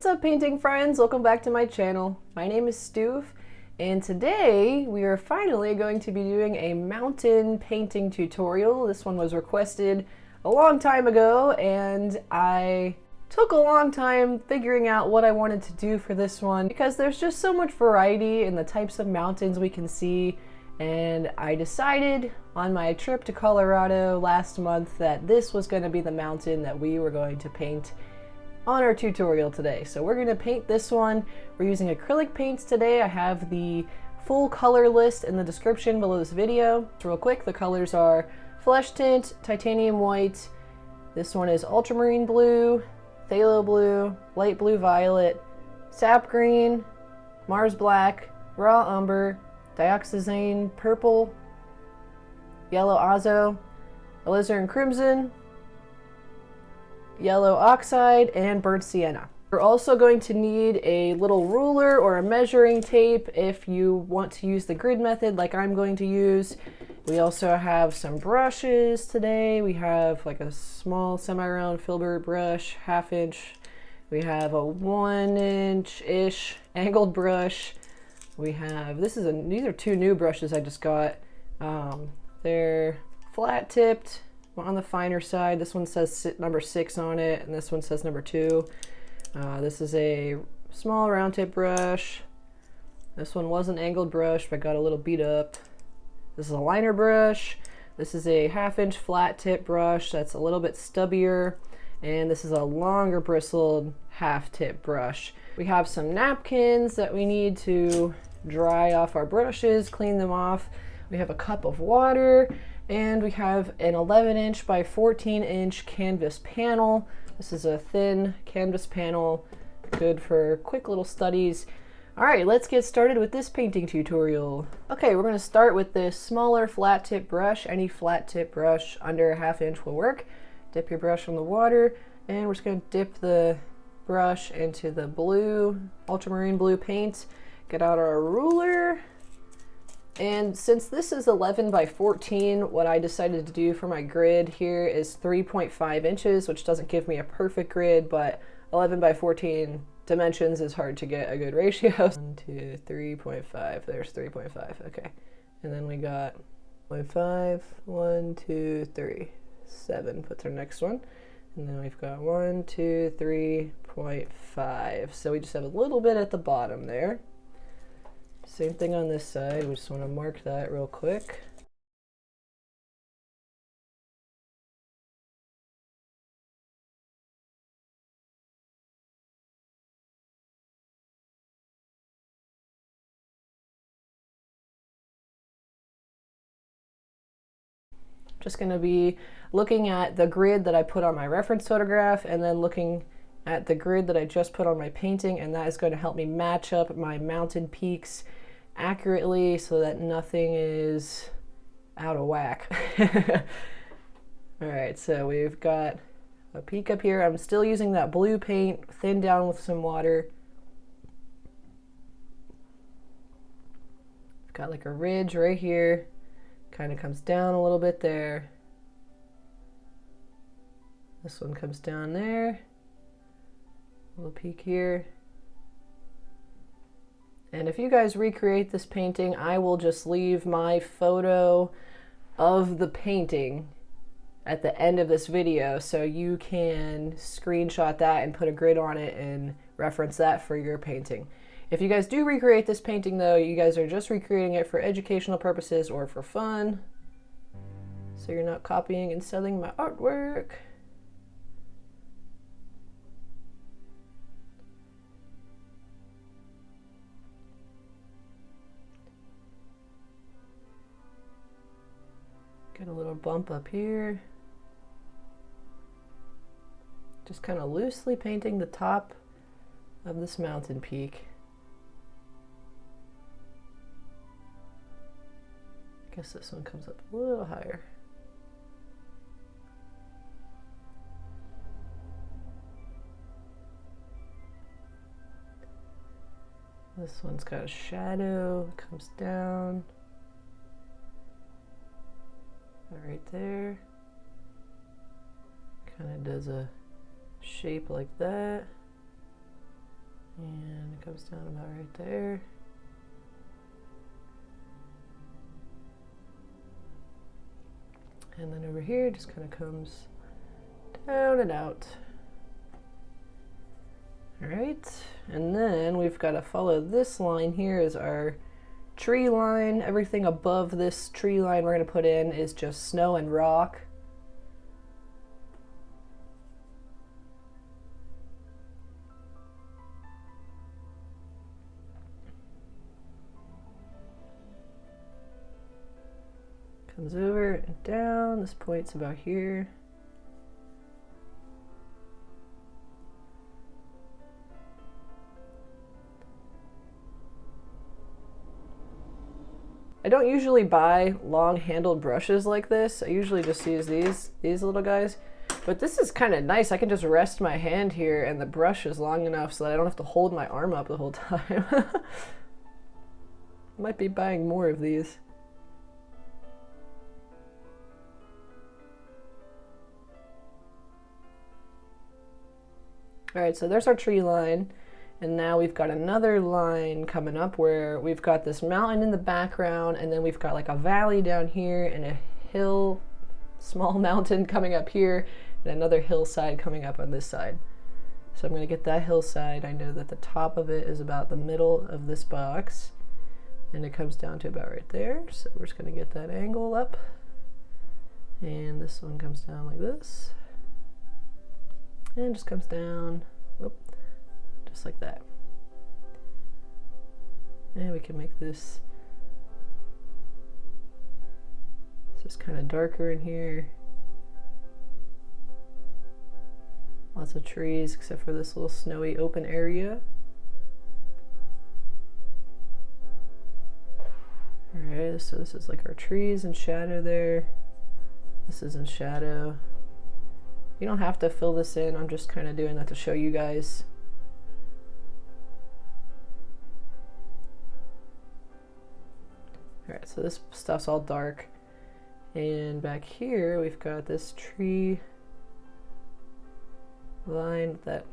What's up, painting friends? Welcome back to my channel. My name is Stoof, and today we are finally going to be doing a mountain painting tutorial. This one was requested a long time ago, and I took a long time figuring out what I wanted to do for this one because there's just so much variety in the types of mountains we can see, and I decided on my trip to Colorado last month that this was going to be the mountain that we were going to paint on our tutorial today. So we're going to paint this one. We're using acrylic paints today. I have the full color list in the description below this video. So real quick, the colors are Flesh Tint, Titanium White, this one is Ultramarine Blue, Phthalo Blue, Light Blue Violet, Sap Green, Mars Black, Raw Umber, Dioxazine Purple, Yellow Azo, Alizarin Crimson, Yellow Oxide, and Burnt Sienna. You're also going to need a little ruler or a measuring tape if you want to use the grid method like I'm going to use. We also have some brushes today. We have like a small semi-round filbert brush, 1/2 inch. We have a 1 inch-ish angled brush. We have, these are two new brushes I just got. They're flat tipped on the finer side. This one says number 6 on it, and this one says number 2. This is a small round tip brush. This one was an angled brush but got a little beat up. This is a liner brush. This is a 1/2 inch flat tip brush that's a little bit stubbier, and this is a longer bristled 1/2 tip brush. We have some napkins that we need to dry off our brushes, clean them off. We have a cup of water, and we have an 11 inch by 14 inch canvas panel. This is a thin canvas panel, good for quick little studies. All right, let's get started with this painting tutorial. Okay, we're gonna start with this smaller flat tip brush. Any flat tip brush under 1/2 inch will work. Dip your brush in the water, and we're just gonna dip the brush into the blue, ultramarine blue paint. Get out our ruler. And since this is 11 by 14, what I decided to do for my grid here is 3.5 inches, which doesn't give me a perfect grid, but 11 by 14 dimensions is hard to get a good ratio. 1, 2, 3.5, there's 3.5, okay. And then we got 0.5, 1, 2, 3, 7, puts our next one. And then we've got 1, 2, 3.5. So we just have a little bit at the bottom there. Same thing on this side. We just want to mark that real quick. Just going to be looking at the grid that I put on my reference photograph and then looking at the grid that I just put on my painting, and that is going to help me match up my mountain peaks accurately so that nothing is out of whack. All right, so we've got a peak up here. I'm still using that blue paint, thinned down with some water. I've got like a ridge right here, kind of comes down a little bit there. This one comes down there, a little peak here. And if you guys recreate this painting, I will just leave my photo of the painting at the end of this video so you can screenshot that and put a grid on it and reference that for your painting. If you guys do recreate this painting though, you guys are just recreating it for educational purposes or for fun, so you're not copying and selling my artwork. Get a little bump up here. Just kind of loosely painting the top of this mountain peak. I guess this one comes up a little higher. This one's got a shadow, comes down. Right there. Kind of does a shape like that. comes down about right there. And then over here, just kind of comes down and out. All right, and then we've got to follow this line here is our tree line. Everything above this tree line we're going to put in is just snow and rock. Comes over and down. This point's about here. I don't usually buy long-handled brushes like this. I usually just use these little guys. But this is kind of nice. I can just rest my hand here and the brush is long enough so that I don't have to hold my arm up the whole time. Might be buying more of these. All right, so there's our tree line. And now we've got another line coming up where we've got this mountain in the background, and then we've got like a valley down here and a hill, small mountain coming up here, and another hillside coming up on this side. So I'm going to get that hillside. I know that the top of it is about the middle of this box, and it comes down to about right there. So we're just going to get that angle up. And this one comes down like this. And just comes down. Whoop. Just like that. And we can make this just kind of darker in here. Lots of trees except for this little snowy open area. Alright, so this is like our trees in shadow there. This is in shadow. You don't have to fill this in, I'm just kind of doing that to show you guys. Alright, so this stuff's all dark. And back here we've got this tree line, that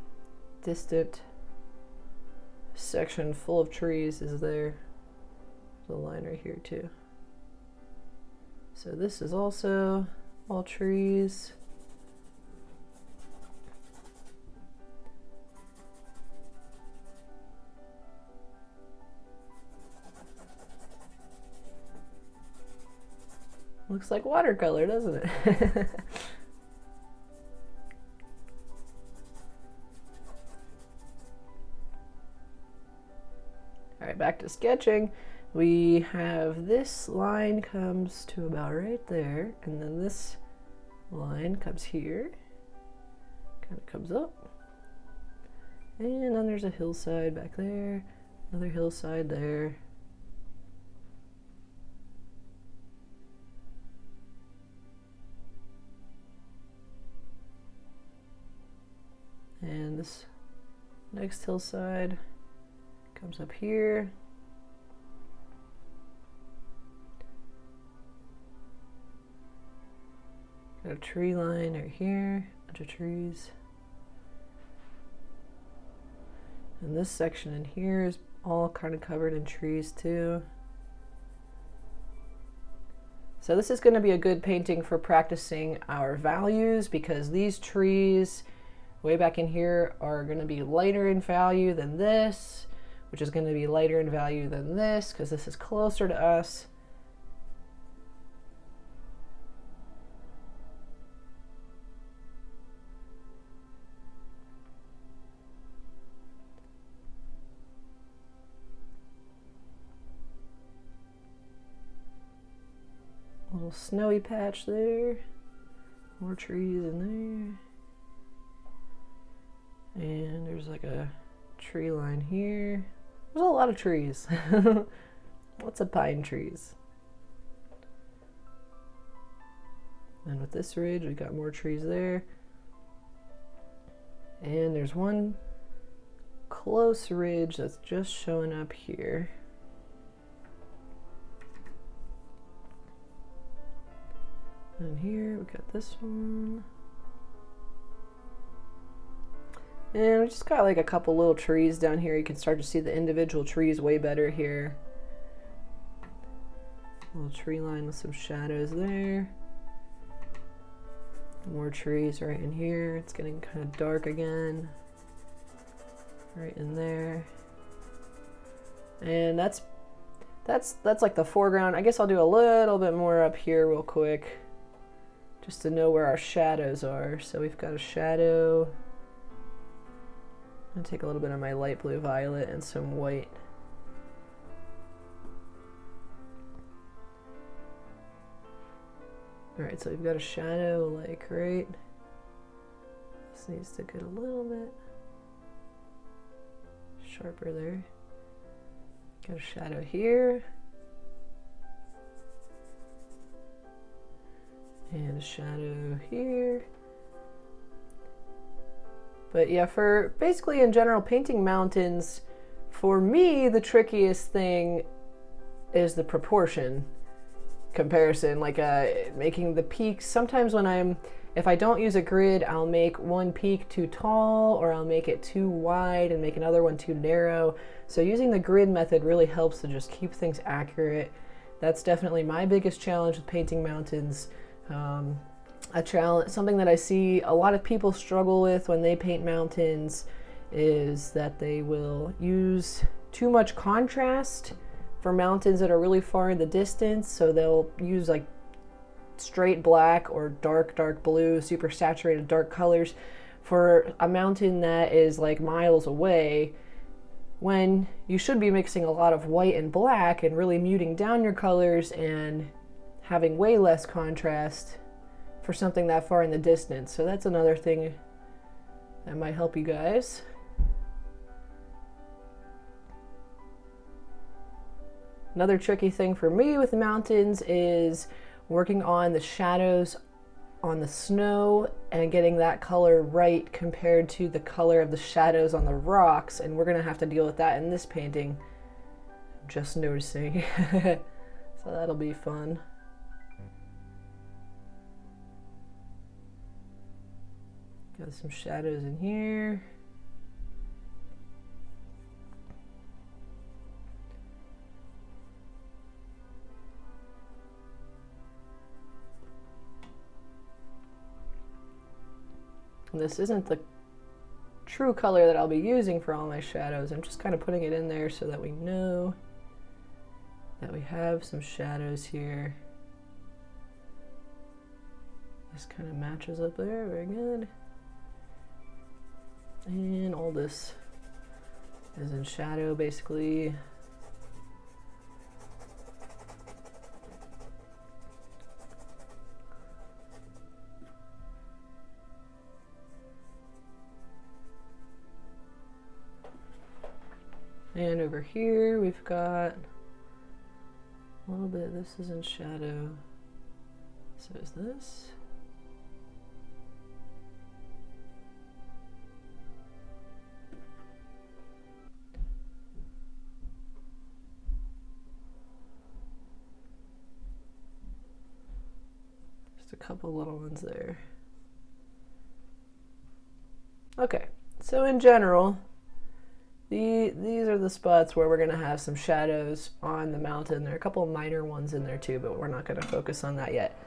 distant section full of trees is there. There's a line right here too. So this is also all trees. Looks like watercolor, doesn't it? All right, back to sketching. We have this line comes to about right there, and then this line comes here, kind of comes up. And then there's a hillside back there, another hillside there. And this next hillside comes up here. Got a tree line right here, bunch of trees. And this section in here is all kind of covered in trees too. So this is going to be a good painting for practicing our values, because these trees way back in here are going to be lighter in value than this, which is going to be lighter in value than this because this is closer to us. A little snowy patch there, more trees in there. And there's like a tree line here. There's a lot of trees. Lots of pine trees. And with this ridge, we got more trees there. And there's one close ridge that's just showing up here. And here we got this one. And we just got like a couple little trees down here. You can start to see the individual trees way better here. Little tree line with some shadows there. More trees right in here. It's getting kind of dark again. Right in there. And that's like the foreground. I guess I'll do a little bit more up here real quick, just to know where our shadows are. So we've got a shadow. I'm gonna take a little bit of my light blue violet and some white. Alright, so we've got a shadow like right. This needs to get a little bit sharper there. Got a shadow here. And a shadow here. But yeah, for basically in general painting mountains, for me the trickiest thing is the proportion comparison, like making the peaks. Sometimes when if I don't use a grid, I'll make one peak too tall, or I'll make it too wide and make another one too narrow. So using the grid method really helps to just keep things accurate. That's definitely my biggest challenge with painting mountains. Something that I see a lot of people struggle with when they paint mountains is that they will use too much contrast for mountains that are really far in the distance. So they'll use like straight black or dark blue, super saturated dark colors for a mountain that is like miles away, when you should be mixing a lot of white and black and really muting down your colors and having way less contrast for something that far in the distance. So that's another thing that might help you guys. Another tricky thing for me with the mountains is working on the shadows on the snow and getting that color right compared to the color of the shadows on the rocks, and we're gonna have to deal with that in this painting. I'm just noticing. So that'll be fun. Got some shadows in here. This isn't the true color that I'll be using for all my shadows. I'm just kind of putting it in there so that we know that we have some shadows here. This kind of matches up there, very good. And all this is in shadow basically. And over here we've got a little bit, this is in shadow. So is this. Just a couple little ones there. Okay, so in general, these are the spots where we're going to have some shadows on the mountain. There are a couple of minor ones in there too, but we're not going to focus on that yet.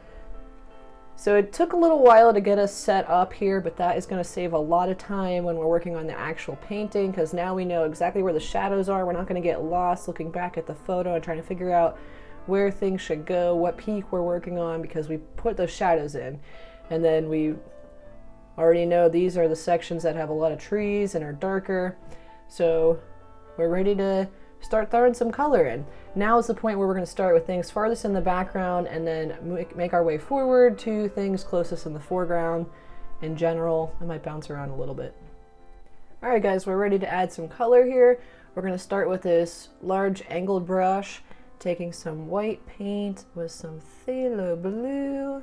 So it took a little while to get us set up here, but that is going to save a lot of time when we're working on the actual painting, because now we know exactly where the shadows are. We're not going to get lost looking back at the photo and trying to figure out where things should go, what peak we're working on, because we put those shadows in. And then we already know these are the sections that have a lot of trees and are darker. So we're ready to start throwing some color in. Now is the point where we're going to start with things farthest in the background and then make our way forward to things closest in the foreground. In general, I might bounce around a little bit. All right, guys, we're ready to add some color here. We're going to start with this large angled brush, taking some white paint with some phthalo blue.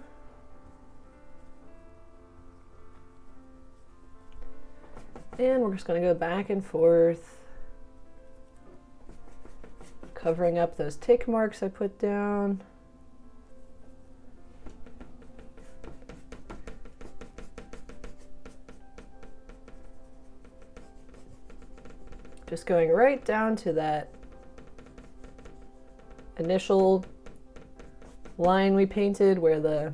And we're just going to go back and forth, covering up those tick marks I put down. Just going right down to that initial line we painted where the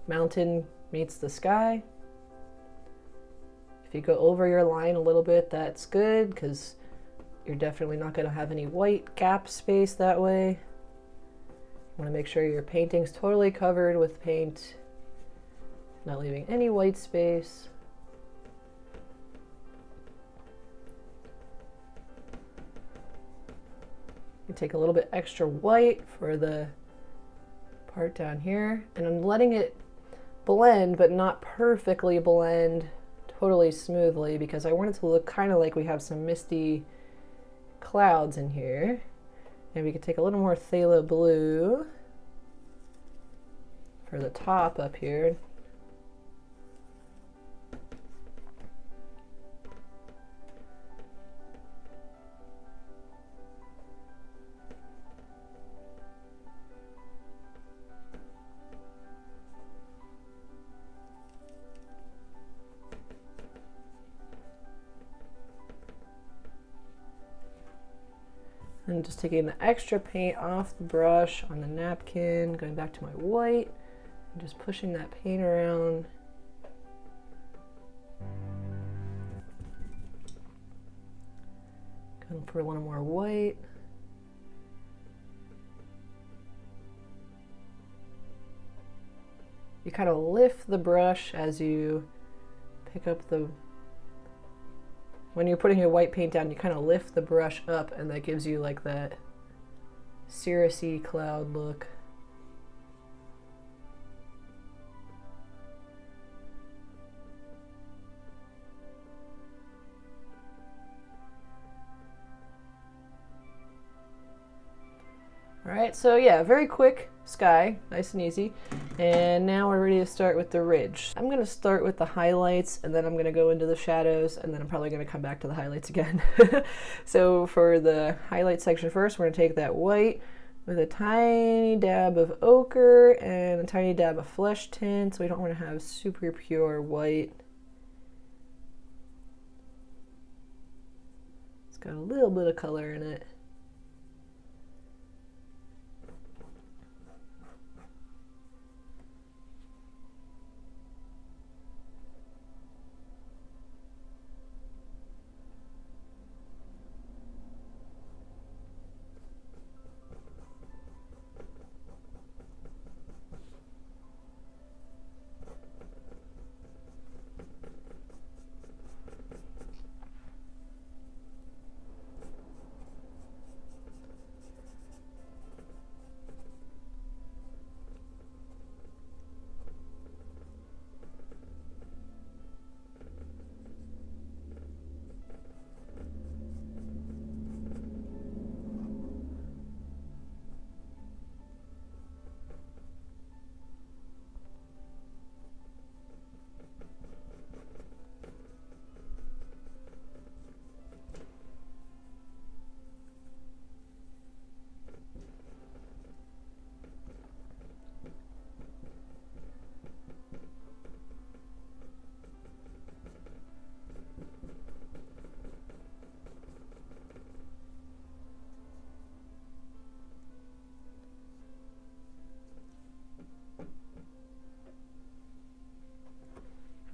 mountain meets the sky. If you go over your line a little bit, that's good, because you're definitely not going to have any white gap space that way. You want to make sure your painting's totally covered with paint, not leaving any white space. You take a little bit extra white for the part down here, and I'm letting it blend, but not perfectly blend totally smoothly, because I want it to look kind of like we have some misty clouds in here. And we could take a little more phthalo blue for the top up here. And just taking the extra paint off the brush on the napkin, going back to my white, and just pushing that paint around. Going for a little more white. You kind of lift the brush as you pick up the... When you're putting your white paint down, you kind of lift the brush up, and that gives you like that cirrusy cloud look. All right, so yeah, very quick sky, nice and easy. And now we're ready to start with the ridge. I'm gonna start with the highlights, and then I'm gonna go into the shadows, and then I'm probably gonna come back to the highlights again. So for the highlight section first, we're gonna take that white with a tiny dab of ochre and a tiny dab of flesh tint. So we don't wanna have super pure white. It's got a little bit of color in it.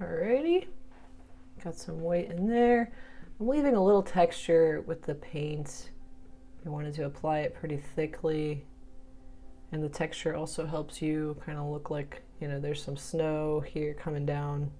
Alrighty, got some white in there. I'm leaving a little texture with the paint. I wanted to apply it pretty thickly, and the texture also helps you kind of look like, you know, there's some snow here coming down.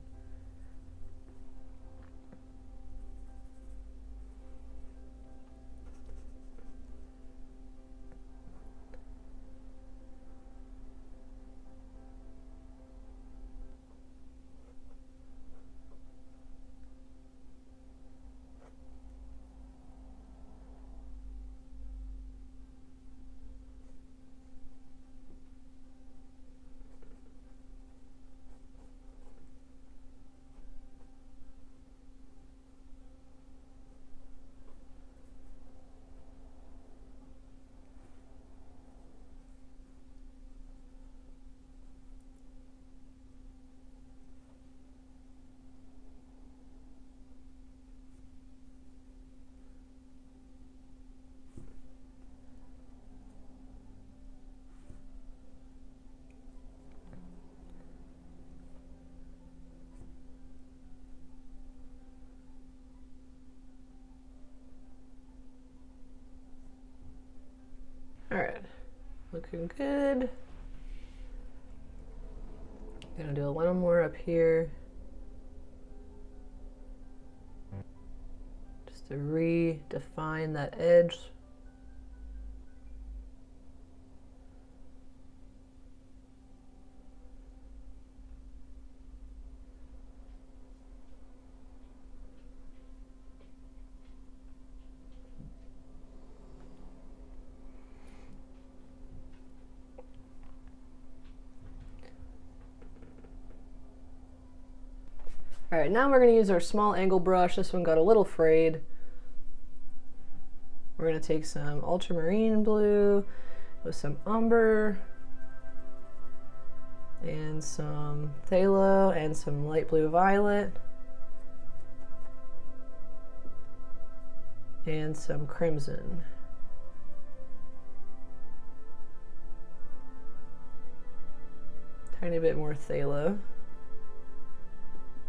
Looking good. Gonna do a little more up here. Just to redefine that edge. All right, now we're going to use our small angle brush. This one got a little frayed. We're going to take some ultramarine blue with some umber and some phthalo and some light blue violet and some crimson. Tiny bit more phthalo.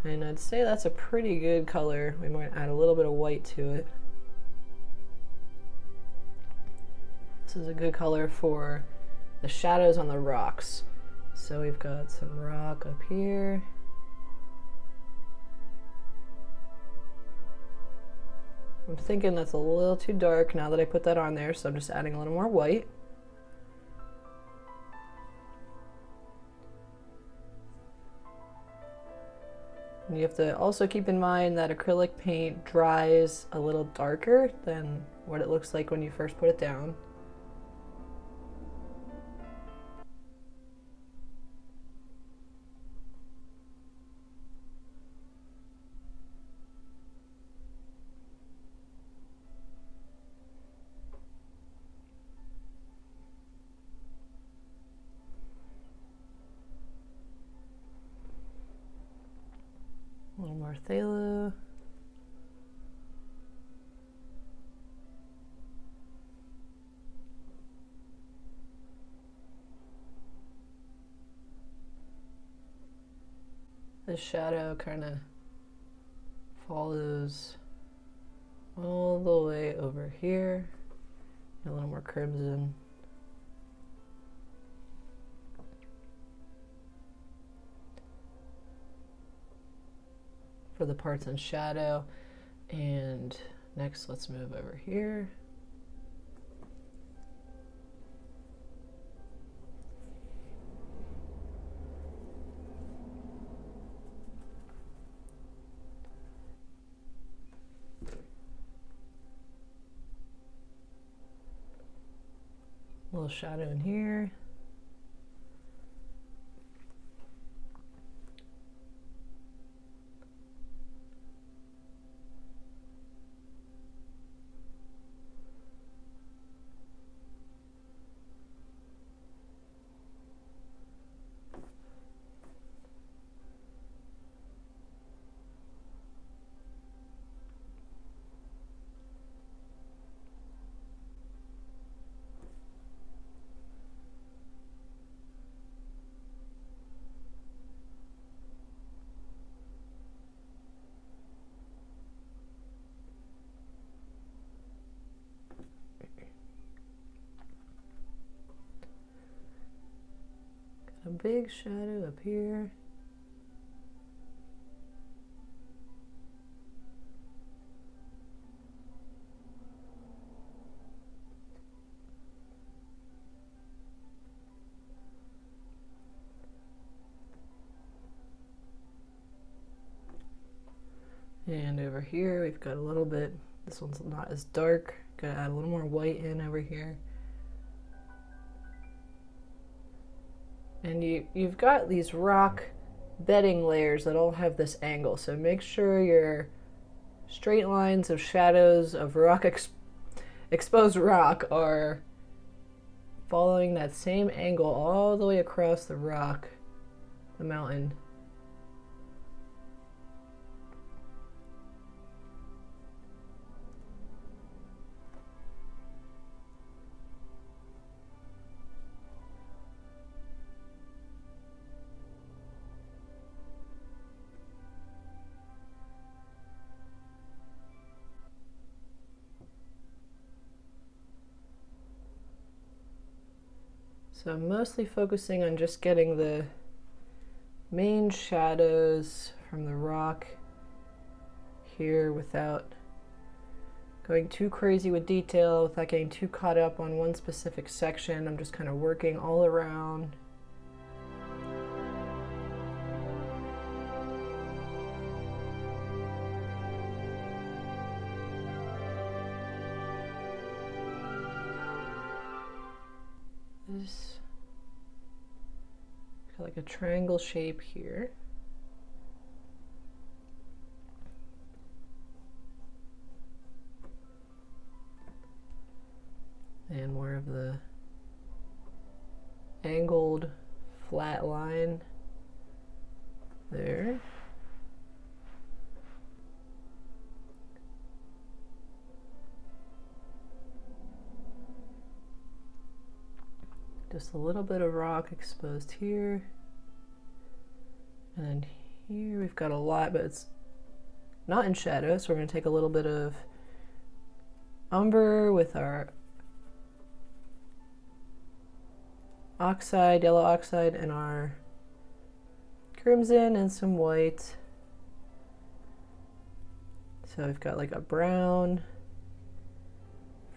And I'd say that's a pretty good color. We might add a little bit of white to it. This is a good color for the shadows on the rocks. So we've got some rock up here. I'm thinking that's a little too dark now that I put that on there, so I'm just adding a little more white. You have to also keep in mind that acrylic paint dries a little darker than what it looks like when you first put it down. A little more phthalo. The shadow kind of follows all the way over here. A little more crimson. For the parts in shadow. And next let's move over here. A little shadow in here. A big shadow up here. And over here we've got a little bit, this one's not as dark, gotta add a little more white in over here. And you've got these rock bedding layers that all have this angle, so make sure your straight lines of shadows of rock exposed rock are following that same angle all the way across the rock, the mountain. So I'm mostly focusing on just getting the main shadows from the rock here without going too crazy with detail, without getting too caught up on one specific section. I'm just kind of working all around. This got like a triangle shape here. And more of the angled flat line there. Just a little bit of rock exposed here. And here we've got a lot, but it's not in shadow, so we're going to take a little bit of umber with our oxide, yellow oxide, and our crimson and some white. So we've got like a brown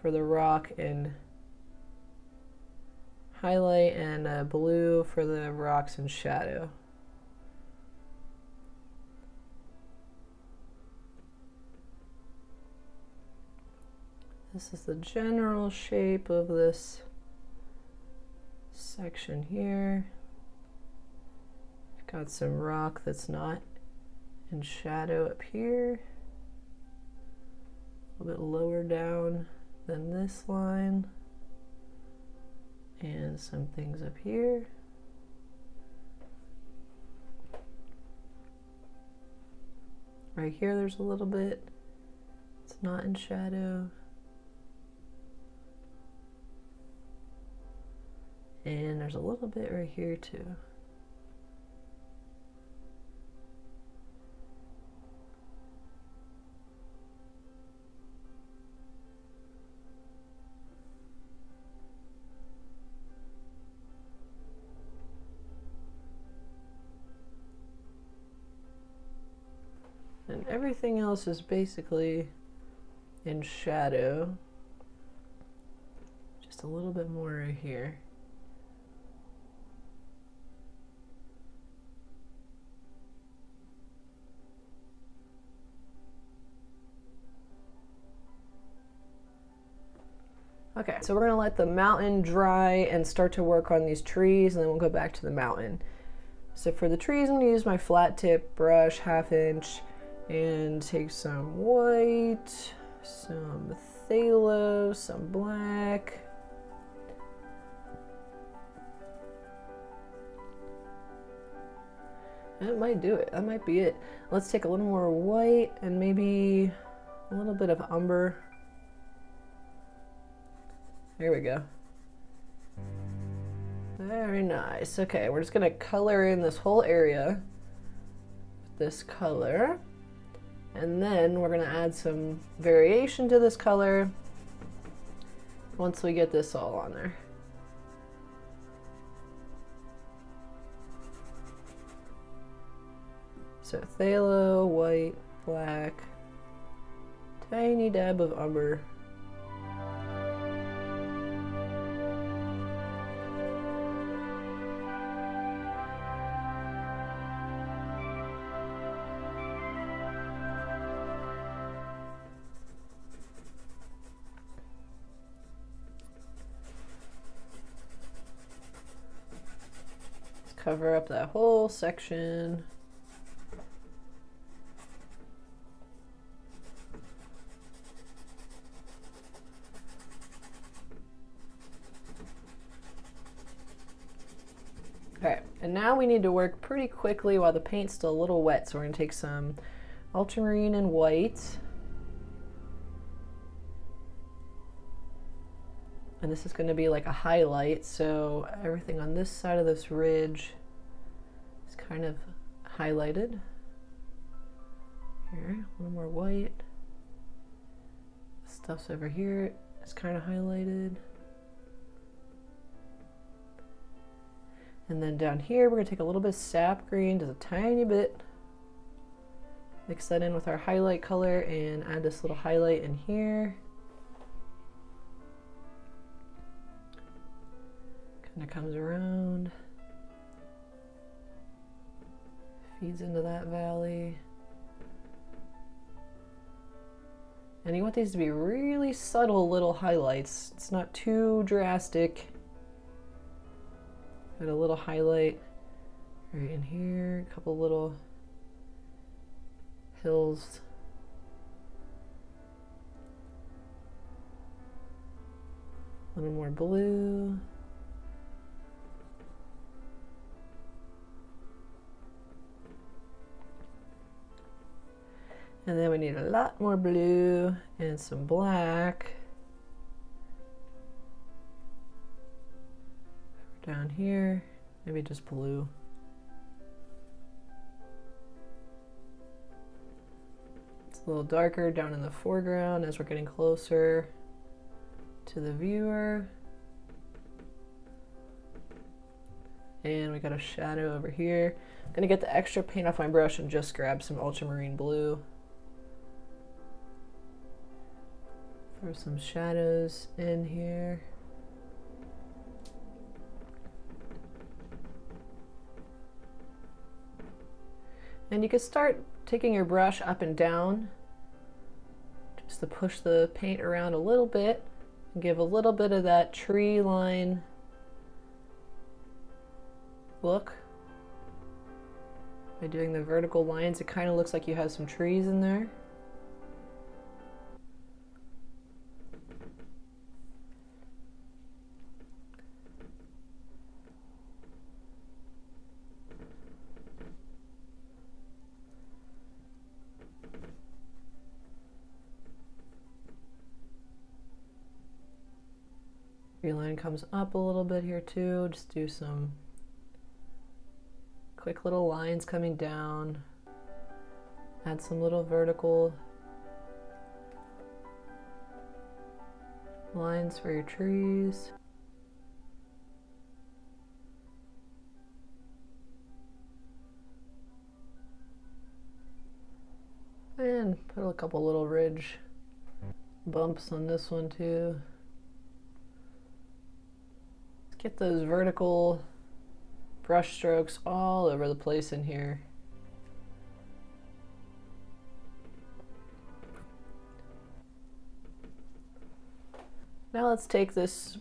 for the rock and highlight, and a blue for the rocks and shadow. This is the general shape of this section here. I've got some rock that's not in shadow up here, a little bit lower down than this line, and some things up here. Right here there's a little bit, it's not in shadow. And there's a little bit right here too. And everything else is basically in shadow. Just a little bit more right here. Okay, so we're gonna let the mountain dry and start to work on these trees, and then we'll go back to the mountain. So for the trees, I'm gonna use my flat tip brush, 1/2 inch, and take some white, some phthalo, some black. That might do it, that might be it. Let's take a little more white and maybe a little bit of umber. There we go. Very nice. Okay, we're just gonna color in this whole area with this color. And then we're gonna add some variation to this color once we get this all on there. So phthalo, white, black, tiny dab of umber. Cover up that whole section. Okay, and now we need to work pretty quickly while the paint's still a little wet, so we're going to take some ultramarine and white. And this is going to be like a highlight, so everything on this side of this ridge is kind of highlighted. Here, a little more white. Stuff's over here, it's kind of highlighted. And then down here, we're gonna take a little bit of sap green, just a tiny bit. Mix that in with our highlight color and add this little highlight in here. Kind of comes around. Feeds into that valley. And you want these to be really subtle little highlights. It's not too drastic. Got a little highlight right in here, a couple little hills. A little more blue. And then we need a lot more blue and some black. Down here, maybe just blue. It's a little darker down in the foreground as we're getting closer to the viewer. And we got a shadow over here. I'm gonna get the extra paint off my brush and just grab some ultramarine blue. Throw some shadows in here. And you can start taking your brush up and down just to push the paint around a little bit and give a little bit of that tree line look. By doing the vertical lines, it kind of looks like you have some trees in there. Your line comes up a little bit here too. Just do some quick little lines coming down. Add some little vertical lines for your trees. And put a couple little ridge bumps on this one too. Get those vertical brush strokes all over the place in here. Now let's take this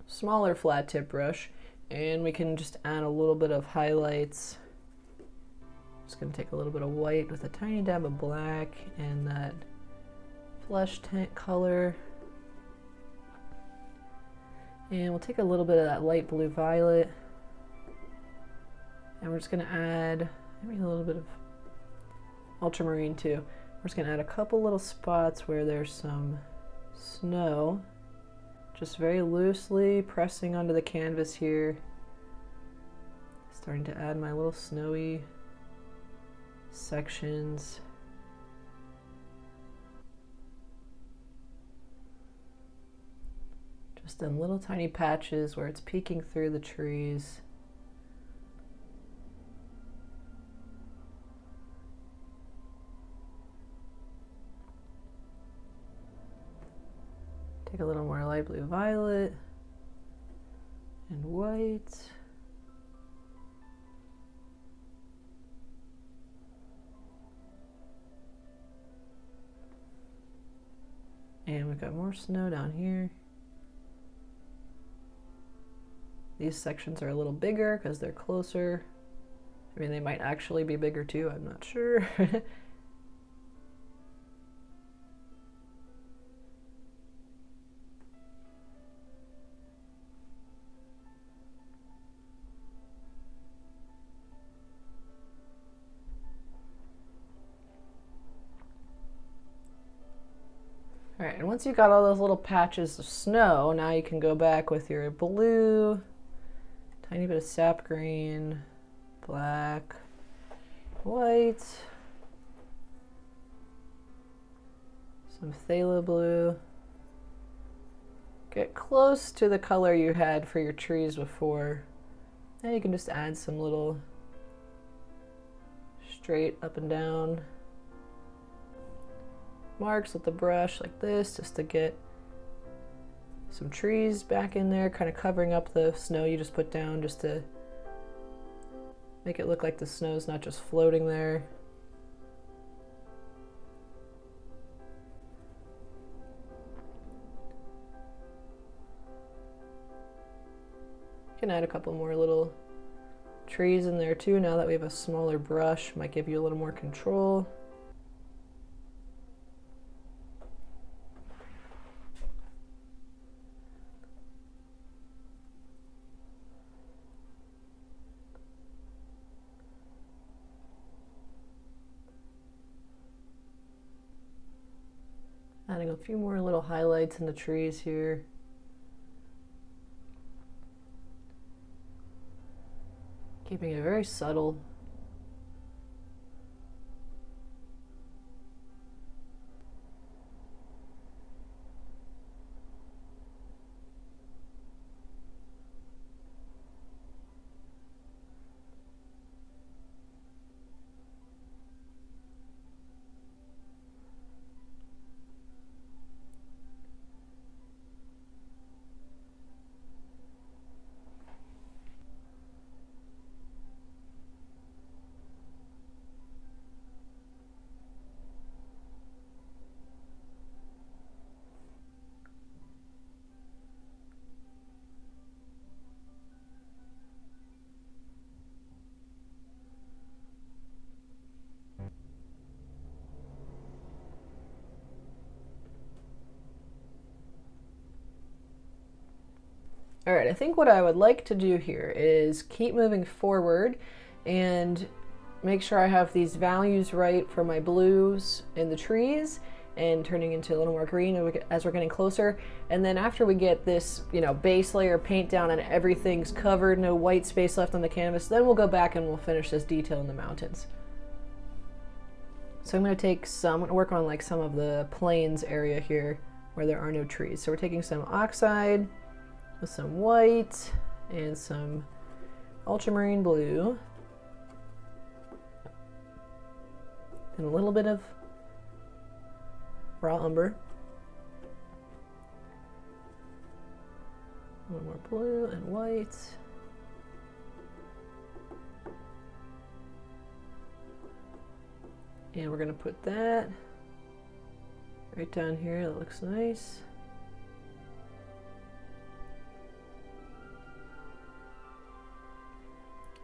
smaller flat tip brush and we can just add a little bit of highlights. Just gonna take a little bit of white with a tiny dab of black and that flesh tint color. And we'll take a little bit of that light blue violet and we're just gonna add maybe a little bit of ultramarine too. We're just gonna add a couple little spots where there's some snow, just very loosely pressing onto the canvas here. Starting to add my little snowy sections. Just in little tiny patches where it's peeking through the trees. Take a little more light blue violet and white. And we've got more snow down here. These sections are a little bigger because they're closer. I mean, they might actually be bigger too, I'm not sure. All right, and once you've got all those little patches of snow, now you can go back with your blue, tiny bit of sap green, black, white, some phthalo blue. Get close to the color you had for your trees before, And you can just add some little straight up and down marks with the brush like this, just to get some trees back in there, kind of covering up the snow you just put down, just to make it look like the snow's not just floating there. You can add a couple more little trees in there too, now that we have a smaller brush. Might give you a little more control. Adding a few more little highlights in the trees here. Keeping it very subtle. All right, I think what I would like to do here is keep moving forward and make sure I have these values right for my blues in the trees and turning into a little more green as we're getting closer. And then after we get this, base layer paint down and everything's covered, no white space left on the canvas, then we'll go back and we'll finish this detail in the mountains. So I'm going to work on like some of the plains area here where there are no trees. So we're taking some oxide with some white and some ultramarine blue and a little bit of raw umber. A little more blue and white. And we're gonna put that right down here. That looks nice.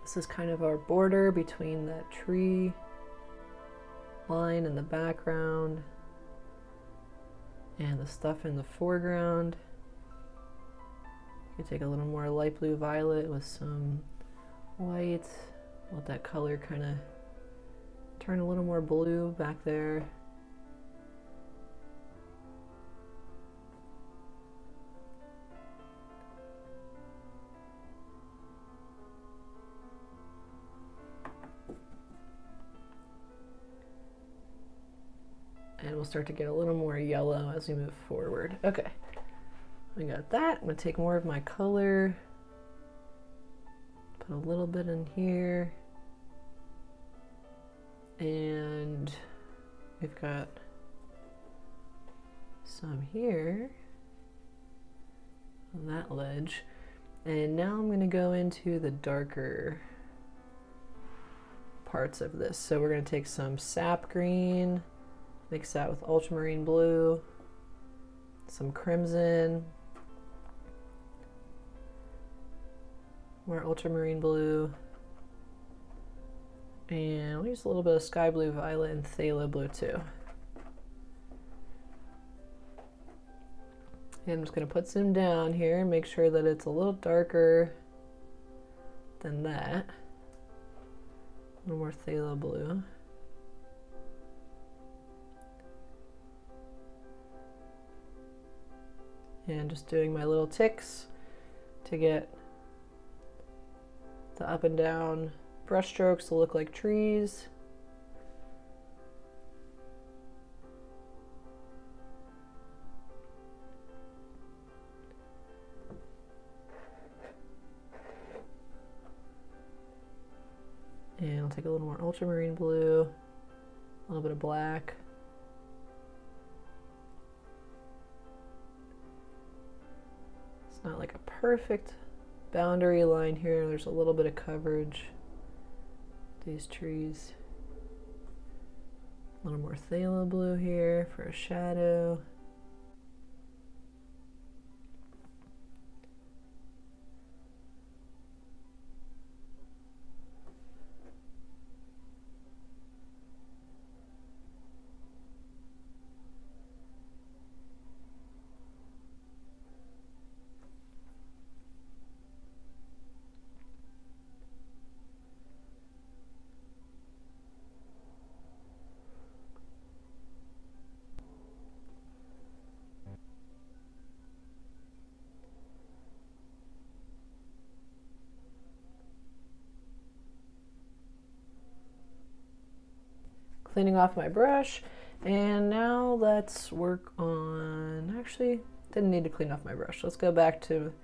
This is kind of our border between that tree line in the background and the stuff in the foreground. You take a little more light blue violet with some white. Let that color kind of turn a little more blue back there. And we'll start to get a little more yellow as we move forward. Okay, we got that. I'm gonna take more of my color, put a little bit in here, and we've got some here on that ledge. And now I'm gonna go into the darker parts of this. So we're gonna take some sap green, mix that with ultramarine blue, some crimson, more ultramarine blue, and we'll use a little bit of sky blue violet and phthalo blue too. And I'm just going to put some down here and make sure that it's a little darker than that. A little more phthalo blue. And just doing my little ticks to get the up and down brush strokes to look like trees. take a little more ultramarine blue, a little bit of black. It's not like a perfect boundary line here. There's a little bit of coverage. These trees. A little more phthalo blue here for a shadow. Cleaning off my brush, and now let's work on, actually didn't need to clean off my brush. Let's go back to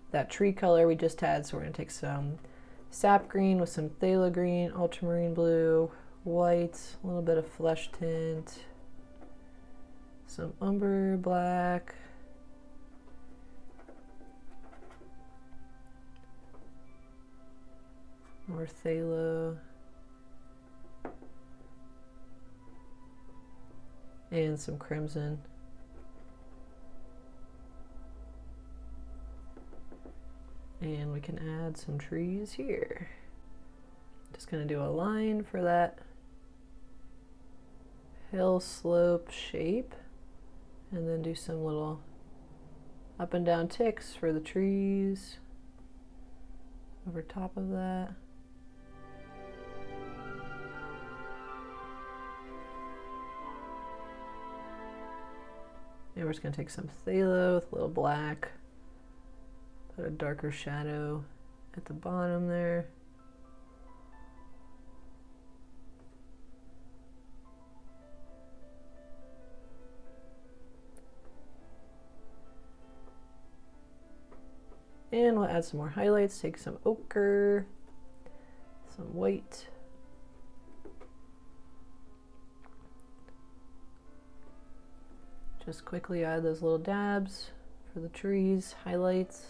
that tree color we just had. So we're going to take some sap green with some phthalo green, ultramarine blue, white, a little bit of flesh tint, some umber black, more phthalo, and some crimson. And we can add some trees here. Just gonna do a line for that hill slope shape, and then do some little up and down ticks for the trees over top of that. And we're just going to take some phthalo with a little black, put a darker shadow at the bottom there. And we'll add some more highlights, take some ochre, some white. Just quickly add those little dabs for the trees, highlights.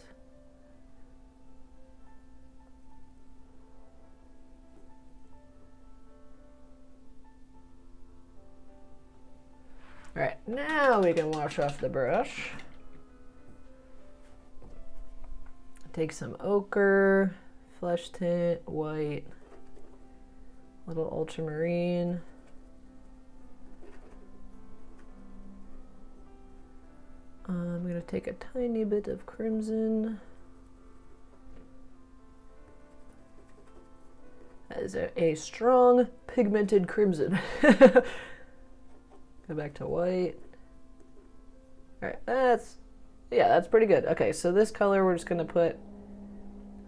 All right, now we can wash off the brush. Take some ochre, flesh tint, white, little ultramarine. I'm going to take a tiny bit of crimson. That is a strong pigmented crimson. Go back to white. All right, that's pretty good. Okay, so this color we're just going to put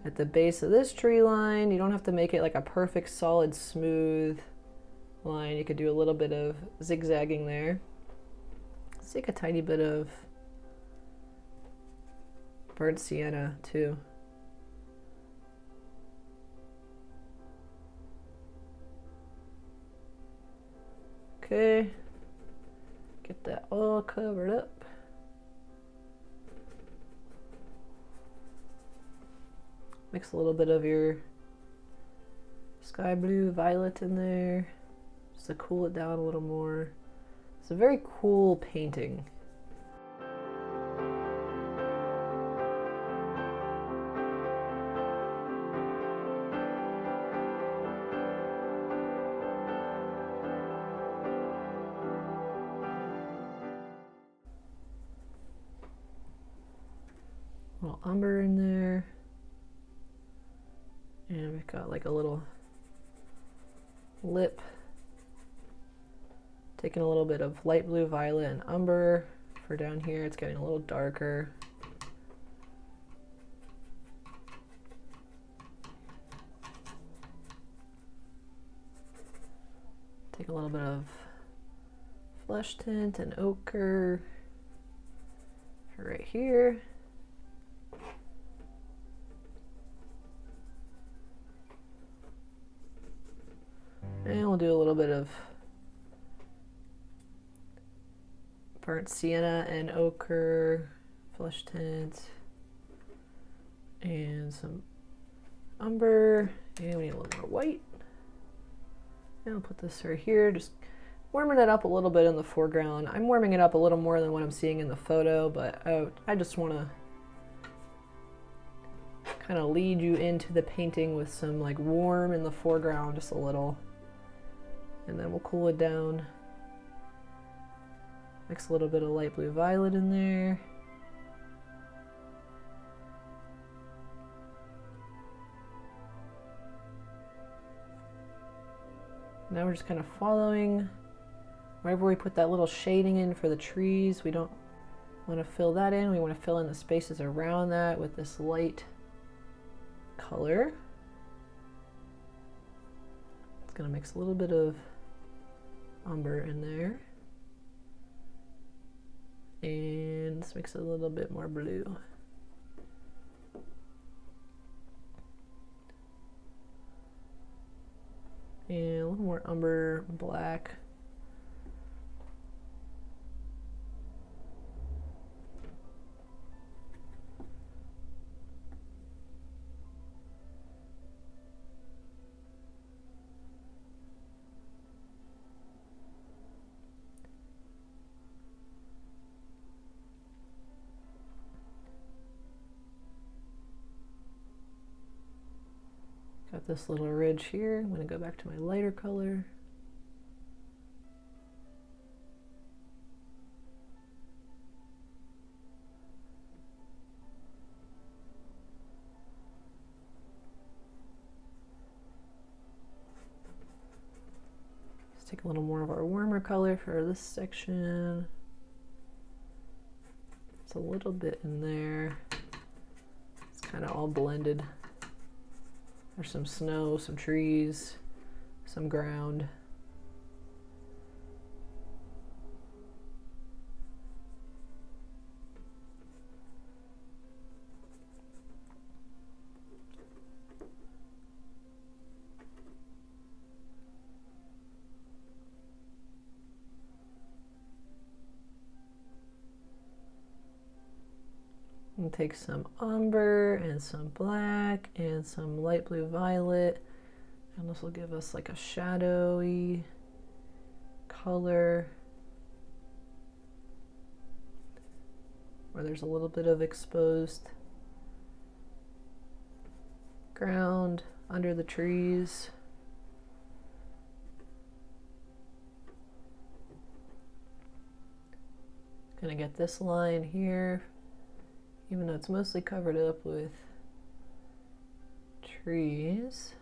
at the base of this tree line. You don't have to make it like a perfect solid smooth line. You could do a little bit of zigzagging there. Let's take a tiny bit of burnt sienna too. Okay, get that all covered up. Mix a little bit of your sky blue violet in there just to cool it down a little more. It's a very cool painting. Little umber in there, and we've got like a little lip. Taking a little bit of light blue, violet, and umber for down here. It's getting a little darker. Take a little bit of flesh tint and ochre for right here. we'll do a little bit of burnt sienna and ochre, flesh tint, and some umber, and we need a little more white. And I'll put this right here, just warming it up a little bit in the foreground. I'm warming it up a little more than what I'm seeing in the photo, but I just want to kind of lead you into the painting with some like warm in the foreground, just a little. And then we'll cool it down. Mix a little bit of light blue violet in there. Now we're just kind of following wherever we put that little shading in for the trees. We don't want to fill that in. We want to fill in the spaces around that with this light color. It's going to mix a little bit of umber in there. And let's mix a little bit more blue. And a little more umber black. Got this little ridge here. I'm going to go back to my lighter color. Let's take a little more of our warmer color for this section. It's a little bit in there. It's kind of all blended. There's some snow, some trees, some ground. And take some umber and some black and some light blue violet, and this will give us like a shadowy color where there's a little bit of exposed ground under the trees. Gonna get this line here, even though it's mostly covered up with trees.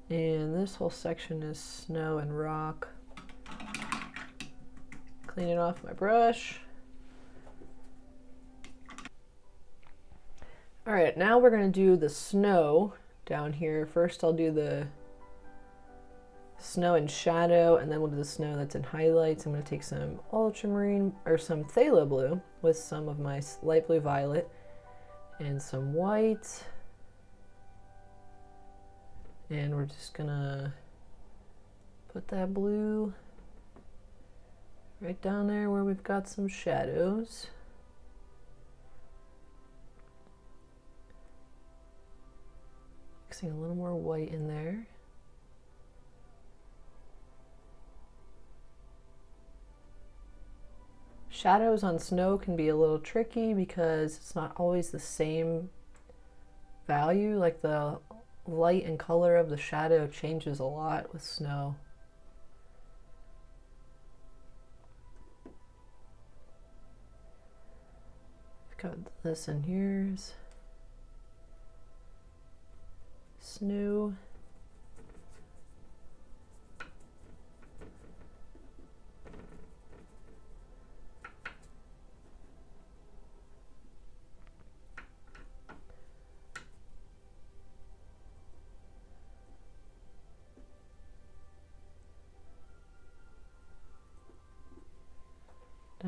And this whole section is snow and rock. Clean it off my brush. All right, now we're gonna do the snow down here. First I'll do the snow and shadow, and then we'll do the snow that's in highlights. I'm gonna take some ultramarine, or some phthalo blue with some of my light blue violet and some white. And we're just gonna put that blue right down there where we've got some shadows. Mixing a little more white in there. Shadows on snow can be a little tricky because it's not always the same value. Like the light and color of the shadow changes a lot with snow. I've got this in here's snow.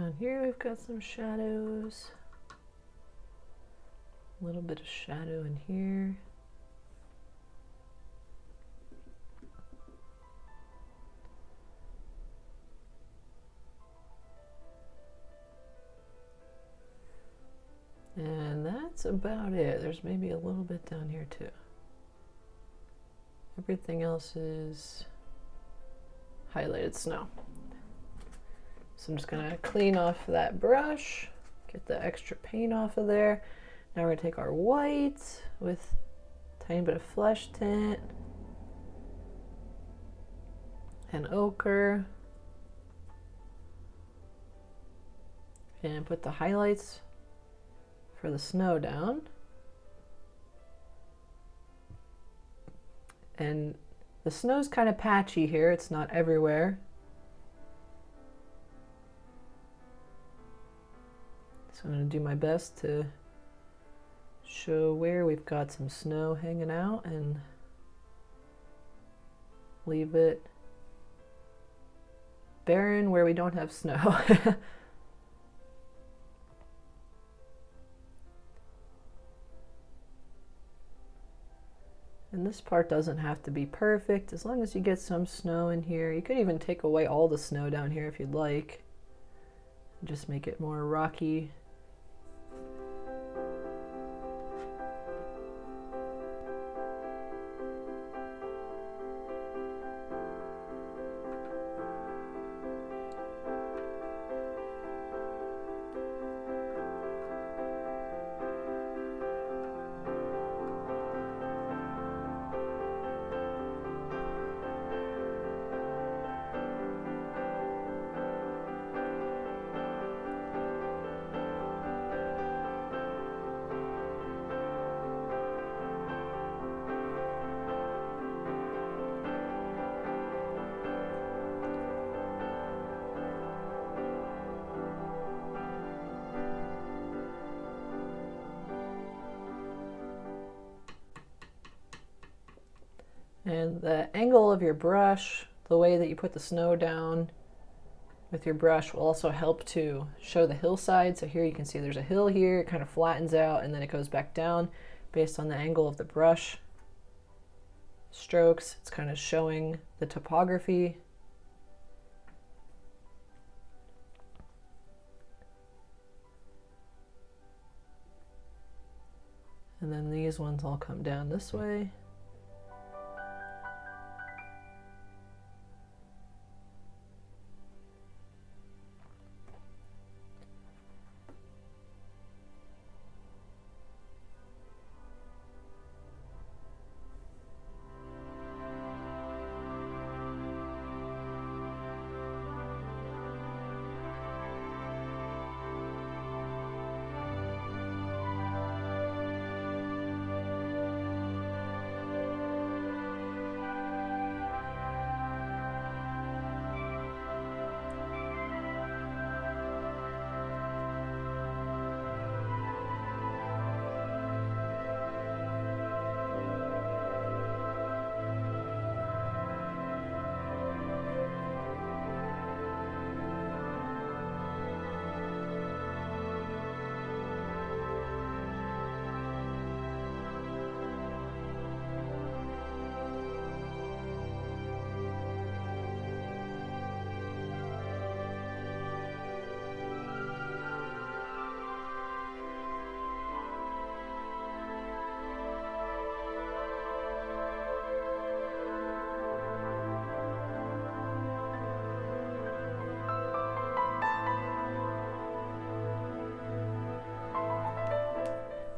Down here we've got some shadows. A little bit of shadow in here. And that's about it. There's maybe a little bit down here too. Everything else is highlighted snow. So I'm just gonna clean off that brush, get the extra paint off of there. Now we're gonna take our white with a tiny bit of flesh tint and ochre and put the highlights for the snow down. And the snow's kind of patchy here, it's not everywhere. So I'm going to do my best to show where we've got some snow hanging out and leave it barren where we don't have snow. And this part doesn't have to be perfect, as long as you get some snow in here. You could even take away all the snow down here if you'd like. Just make it more rocky. And the angle of your brush, the way that you put the snow down with your brush will also help to show the hillside. So here you can see there's a hill here, it kind of flattens out and then it goes back down based on the angle of the brush strokes. It's kind of showing the topography. And then these ones all come down this way.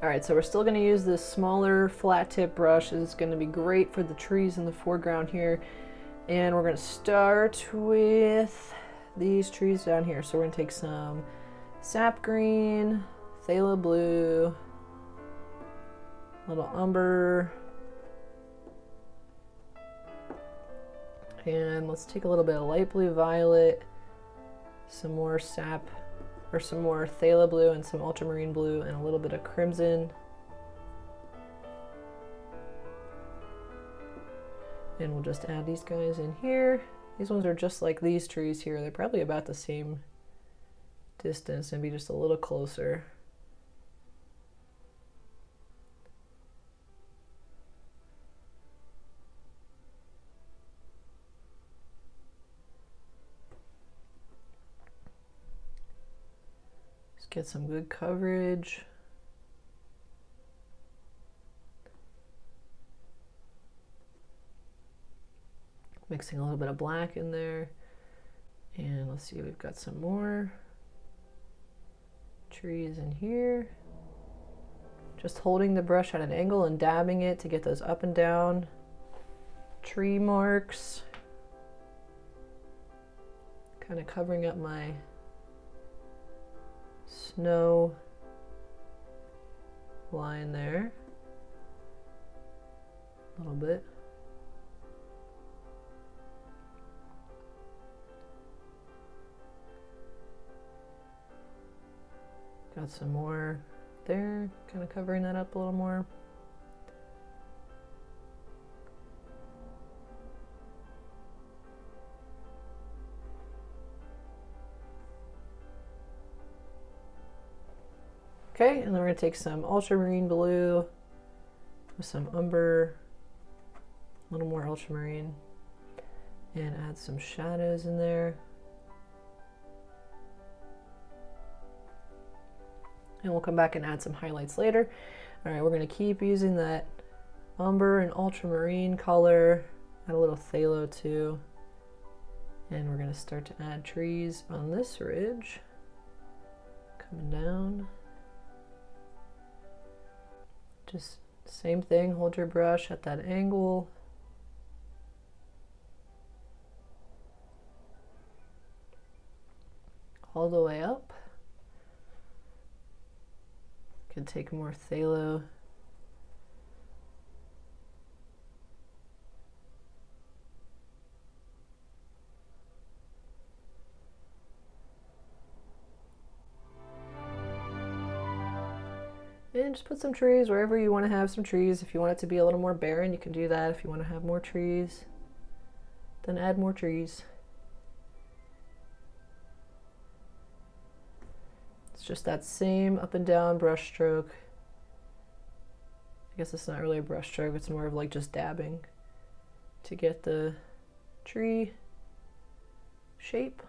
All right, so we're still gonna use this smaller flat tip brush. It's gonna be great for the trees in the foreground here. And we're gonna start with these trees down here. So we're gonna take some sap green, phthalo blue, little umber, and let's take a little bit of light blue violet, some more sap, or some more phthalo blue and some ultramarine blue and a little bit of crimson. And we'll just add these guys in here. These ones are just like these trees here. They're probably about the same distance and be just a little closer. Just get some good coverage. Mixing a little bit of black in there. And let's see, we've got some more trees in here. Just holding the brush at an angle and dabbing it to get those up and down tree marks. Kind of covering up my snow line there a little bit. Got some more there, kind of covering that up a little more. Okay, and then we're going to take some ultramarine blue with some umber, a little more ultramarine, and add some shadows in there. And we'll come back and add some highlights later. All right, we're going to keep using that umber and ultramarine color, add a little phthalo too. And we're going to start to add trees on this ridge, coming down. Just same thing, hold your brush at that angle. All the way up. Could take more phthalo. And just put some trees wherever you want to have some trees. If you want it to be a little more barren, you can do that. If you want to have more trees, then add more trees. It's just that same up and down brush stroke. I guess it's not really a brush stroke, it's more of like just dabbing to get the tree shape.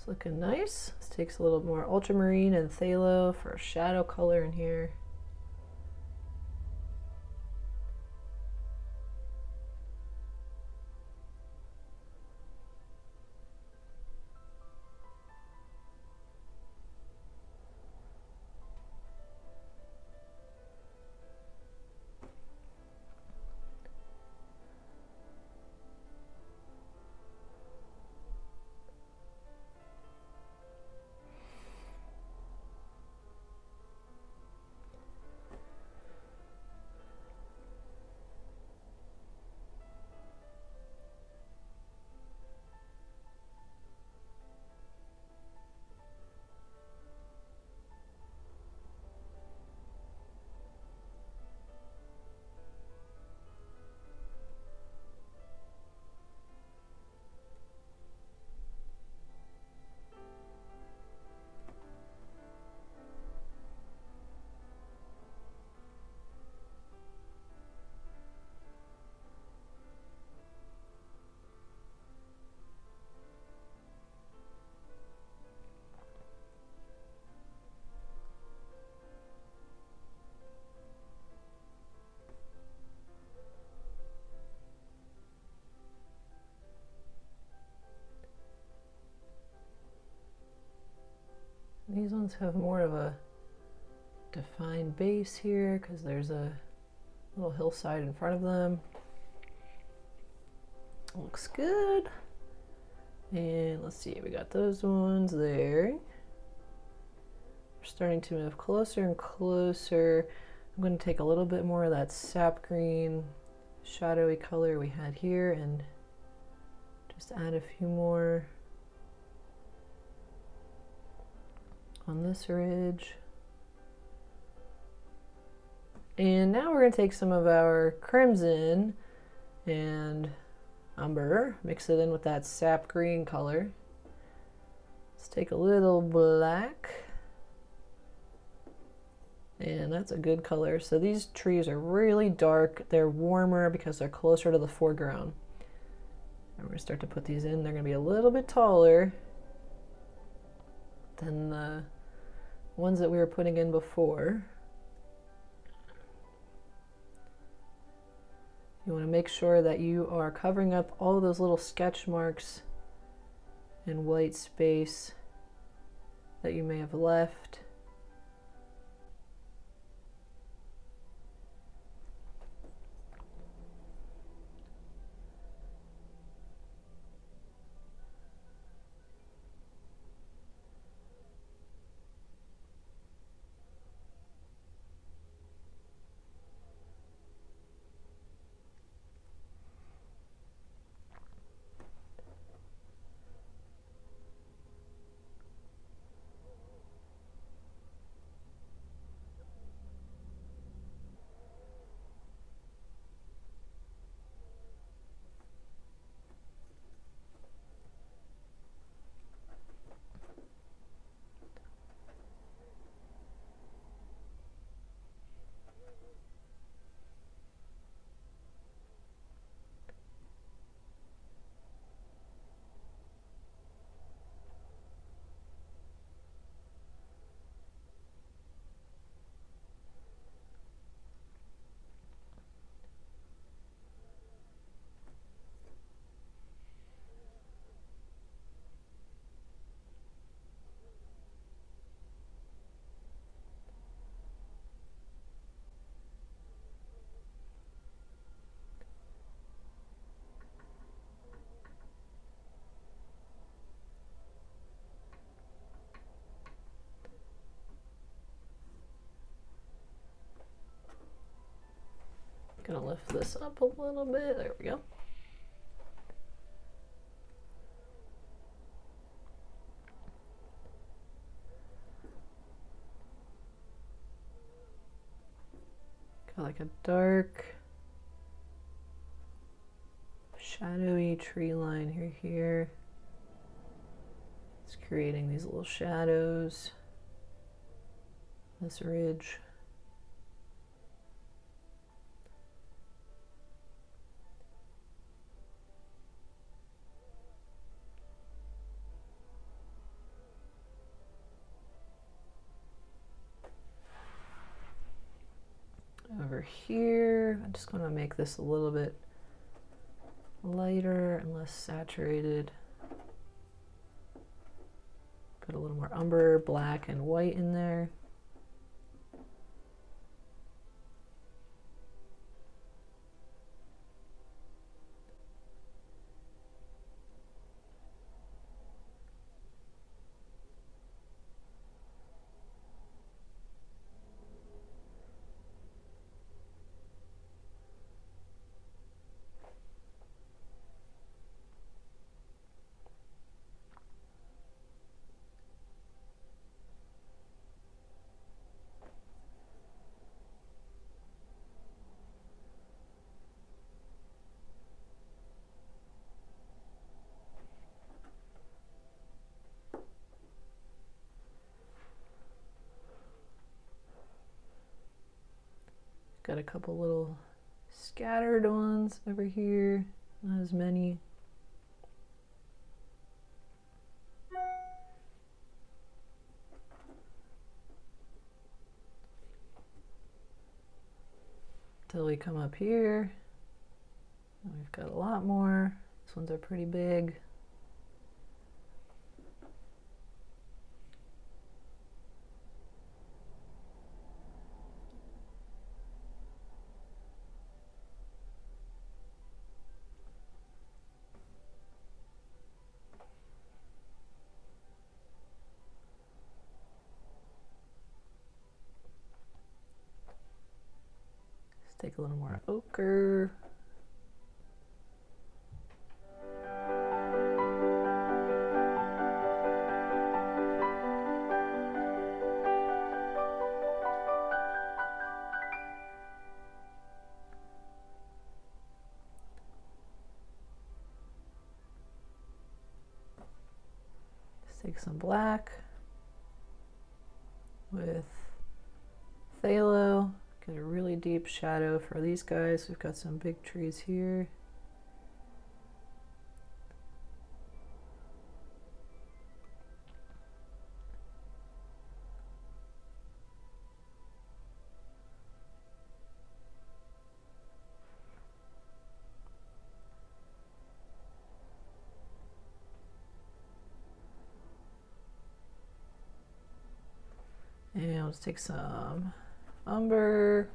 Looking nice. This takes a little more ultramarine and phthalo for a shadow color in here. These ones have more of a defined base here because there's a little hillside in front of them. Looks good. And let's see, we got those ones there. We're starting to move closer and closer. I'm going to take a little bit more of that sap green shadowy color we had here and just add a few more on this ridge. And now we're going to take some of our crimson and umber, mix it in with that sap green color. Let's take a little black. And that's a good color. So these trees are really dark. They're warmer because they're closer to the foreground. And we're going to start to put these in. They're going to be a little bit taller than the ones that we were putting in before. You want to make sure that you are covering up all those little sketch marks and white space that you may have left. Gonna lift this up a little bit. There we go. Got like a dark, shadowy tree line here. It's creating these little shadows. This ridge. Over here, I'm just going to make this a little bit lighter and less saturated. Put a little more umber, black, and white in there. Got a couple little scattered ones over here, not as many. Till we come up here, and we've got a lot more. These ones are pretty big. Take a little more ochre. Let's take some black with phthalo, get a really deep shadow for these guys. We've got some big trees here. And let's take some umber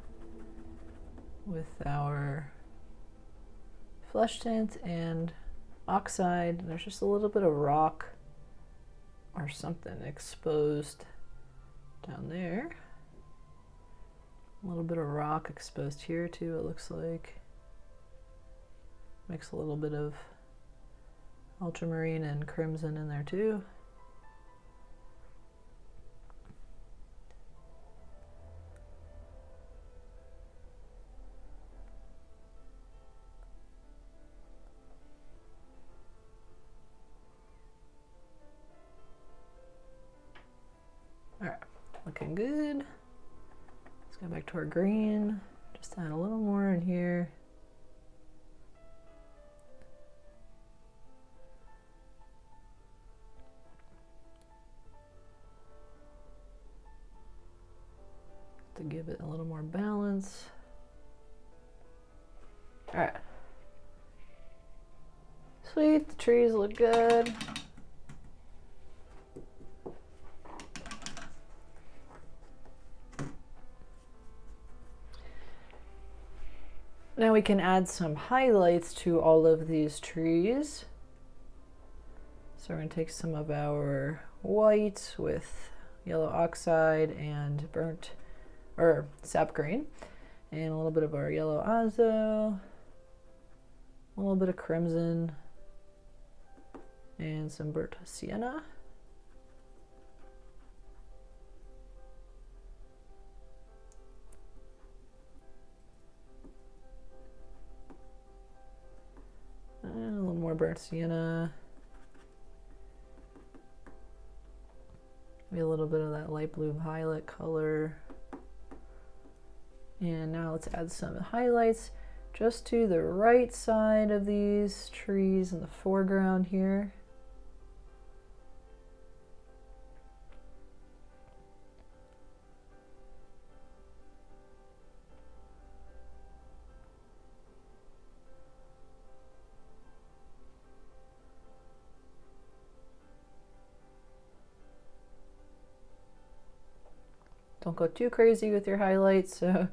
with our flesh tint and oxide. There's just a little bit of rock or something exposed down there. A little bit of rock exposed here too, it looks like. Mix a little bit of ultramarine and crimson in there too. Alright, looking good. Let's go back to our green. Just add a little more in here. To give it a little more balance. Alright. Sweet, the trees look good. Now we can add some highlights to all of these trees. So we're going to take some of our white with yellow oxide and burnt or sap green, and a little bit of our yellow azo, a little bit of crimson, and some burnt sienna. And a little more burnt sienna. Maybe a little bit of that light blue violet color. And now let's add some highlights just to the right side of these trees in the foreground here. Don't go too crazy with your highlights so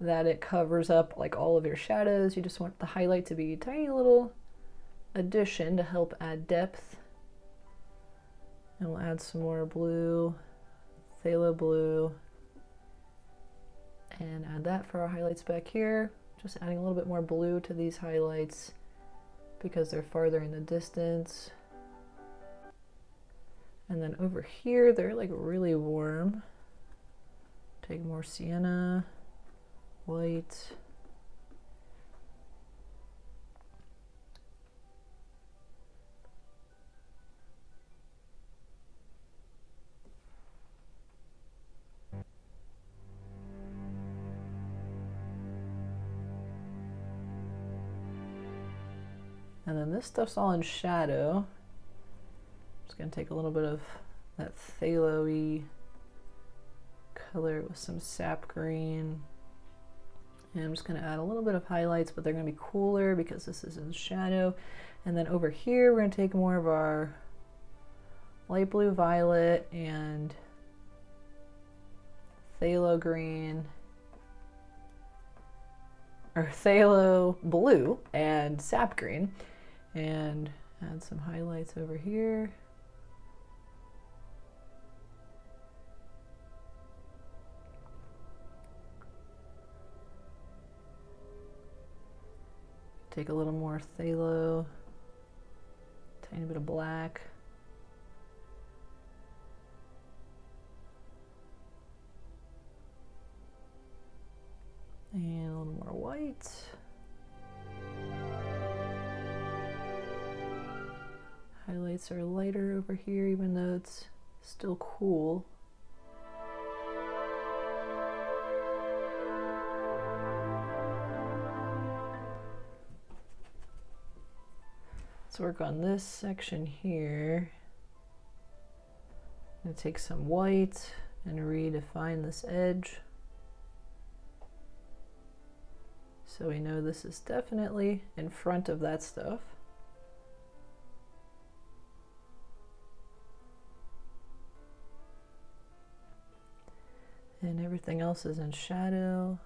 that it covers up like all of your shadows. You just want the highlight to be a tiny little addition to help add depth. And we'll add some more blue, phthalo blue, and add that for our highlights back here. Just adding a little bit more blue to these highlights because they're farther in the distance. And then over here, they're like really warm. Take more sienna, white. And then this stuff's all in shadow. I'm just gonna take a little bit of that phthalo-y color with some sap green, and I'm just going to add a little bit of highlights, but they're going to be cooler because this is in shadow. And then over here we're going to take more of our light blue violet and phthalo green, or phthalo blue and sap green, and add some highlights over here. Take a little more phthalo, tiny bit of black. And a little more white. Highlights highlights are lighter over here, even though it's still cool. Let's work on this section here. I'm going to take some white and redefine this edge. So we know this is definitely in front of that stuff. And everything else is in shadow.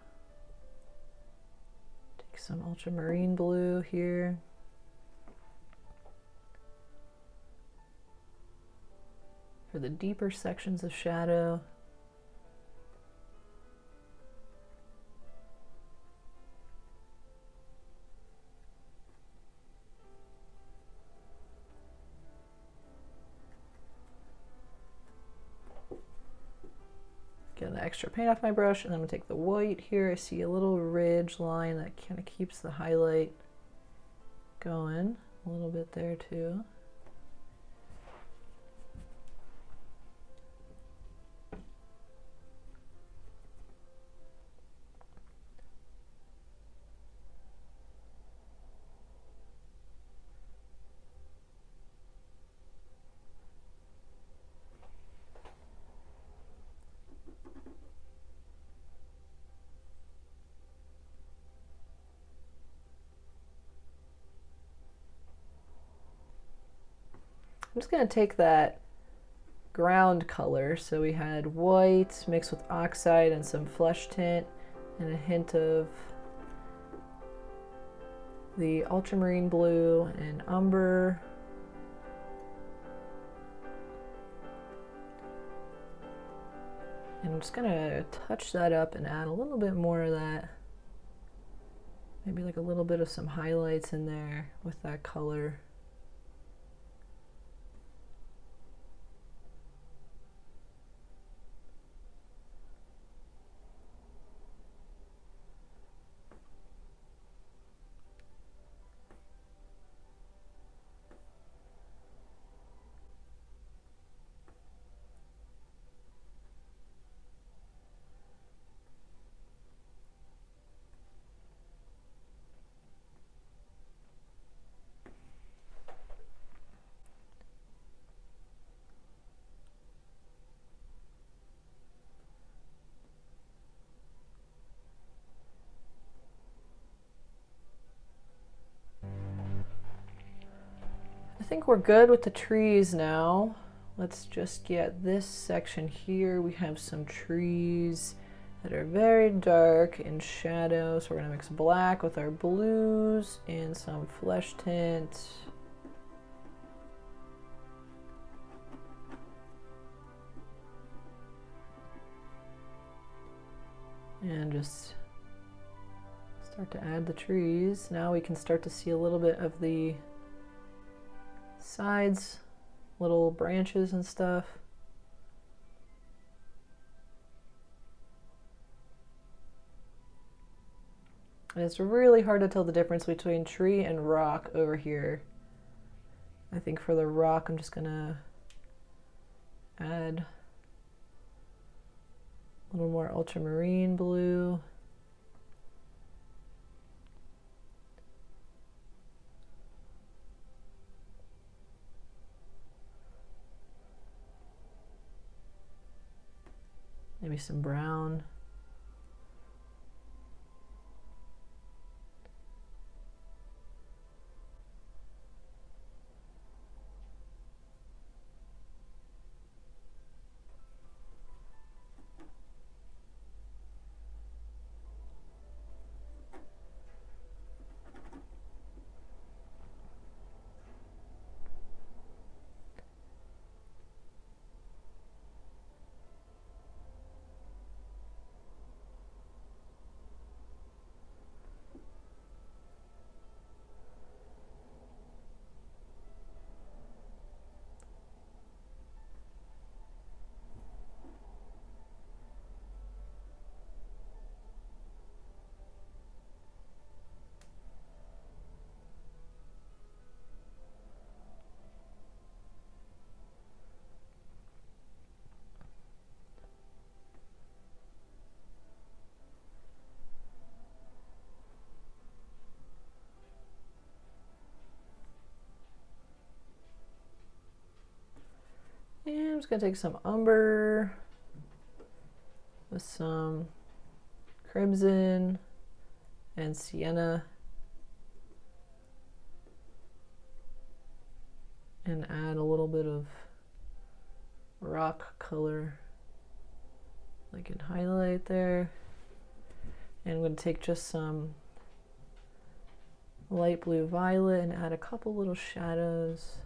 Take some ultramarine blue here. For the deeper sections of shadow. Get the extra paint off my brush, and I'm going to take the white here. I see a little ridge line that kind of keeps the highlight going a little bit there too. I'm just going to take that ground color, so we had white mixed with oxide and some flesh tint and a hint of the ultramarine blue and umber. And I'm just going to touch that up and add a little bit more of that, maybe like a little bit of some highlights in there with that color. I think we're good with the trees now. Let's just get this section here. We have some trees that are very dark in shadow, so we're gonna mix black with our blues and some flesh tint. And just start to add the trees. Now we can start to see a little bit of the sides, little branches and stuff. And it's really hard to tell the difference between tree and rock over here. I think for the rock, I'm just gonna add a little more ultramarine blue. Maybe some brown. just gonna take some umber with some crimson and sienna and add a little bit of rock color, like in highlight there. And I'm going to take just some light blue violet and add a couple little shadows.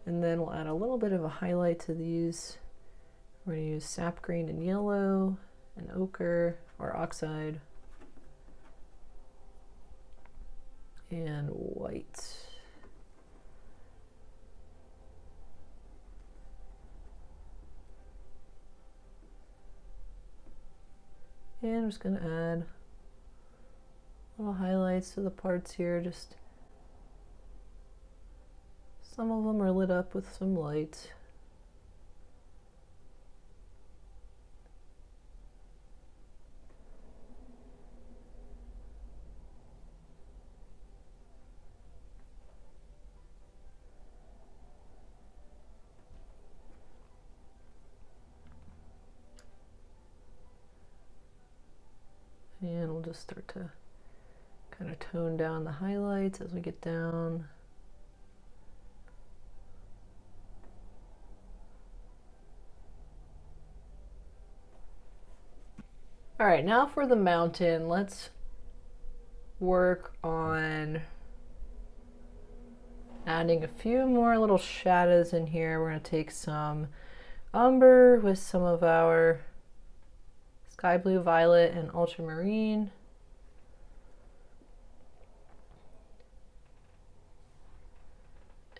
And then we'll add a little bit of a highlight to these. We're going to use sap green and yellow and ochre or oxide and white. And I'm just going to add little highlights to the parts here. Just some of them are lit up with some light. And we'll just start to kind of tone down the highlights as we get down. All right, now for the mountain, let's work on adding a few more little shadows in here. We're going to take some umber with some of our sky blue, violet, and ultramarine.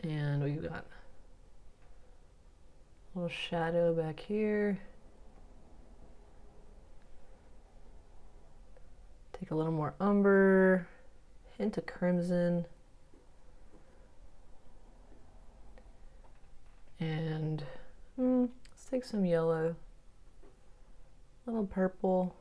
And we've got a little shadow back here. Take a little more umber, hint of crimson, and let's take some yellow, a little purple.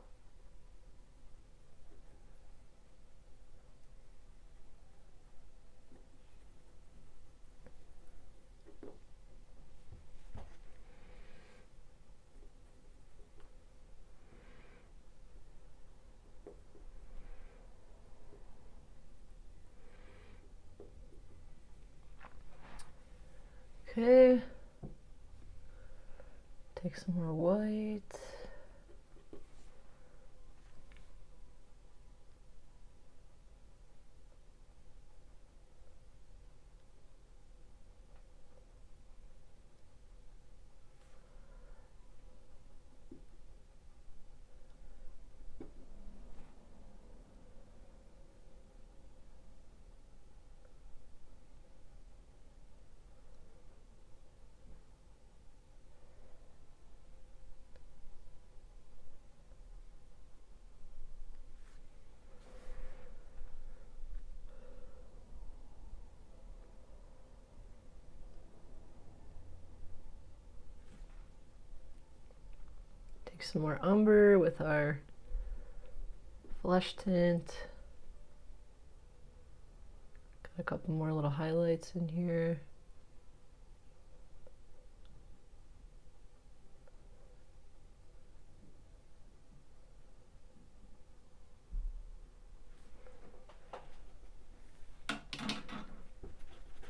Okay, take some more white. Some more umber with our flesh tint. Got a couple more little highlights in here.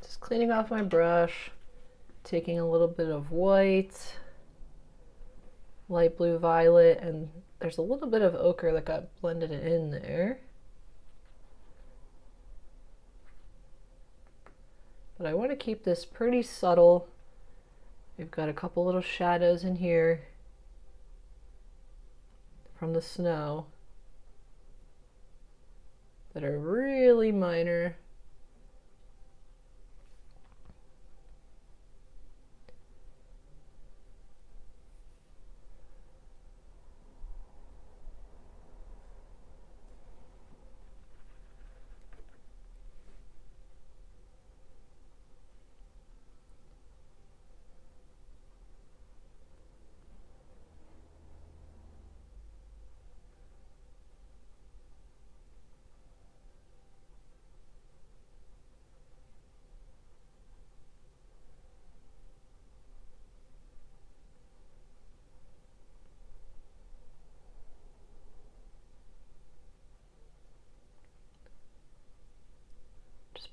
Just cleaning off my brush, taking a little bit of white, light blue, violet, and there's a little bit of ochre that got blended in there. But I want to keep this pretty subtle. We've got a couple little shadows in here from the snow that are really minor.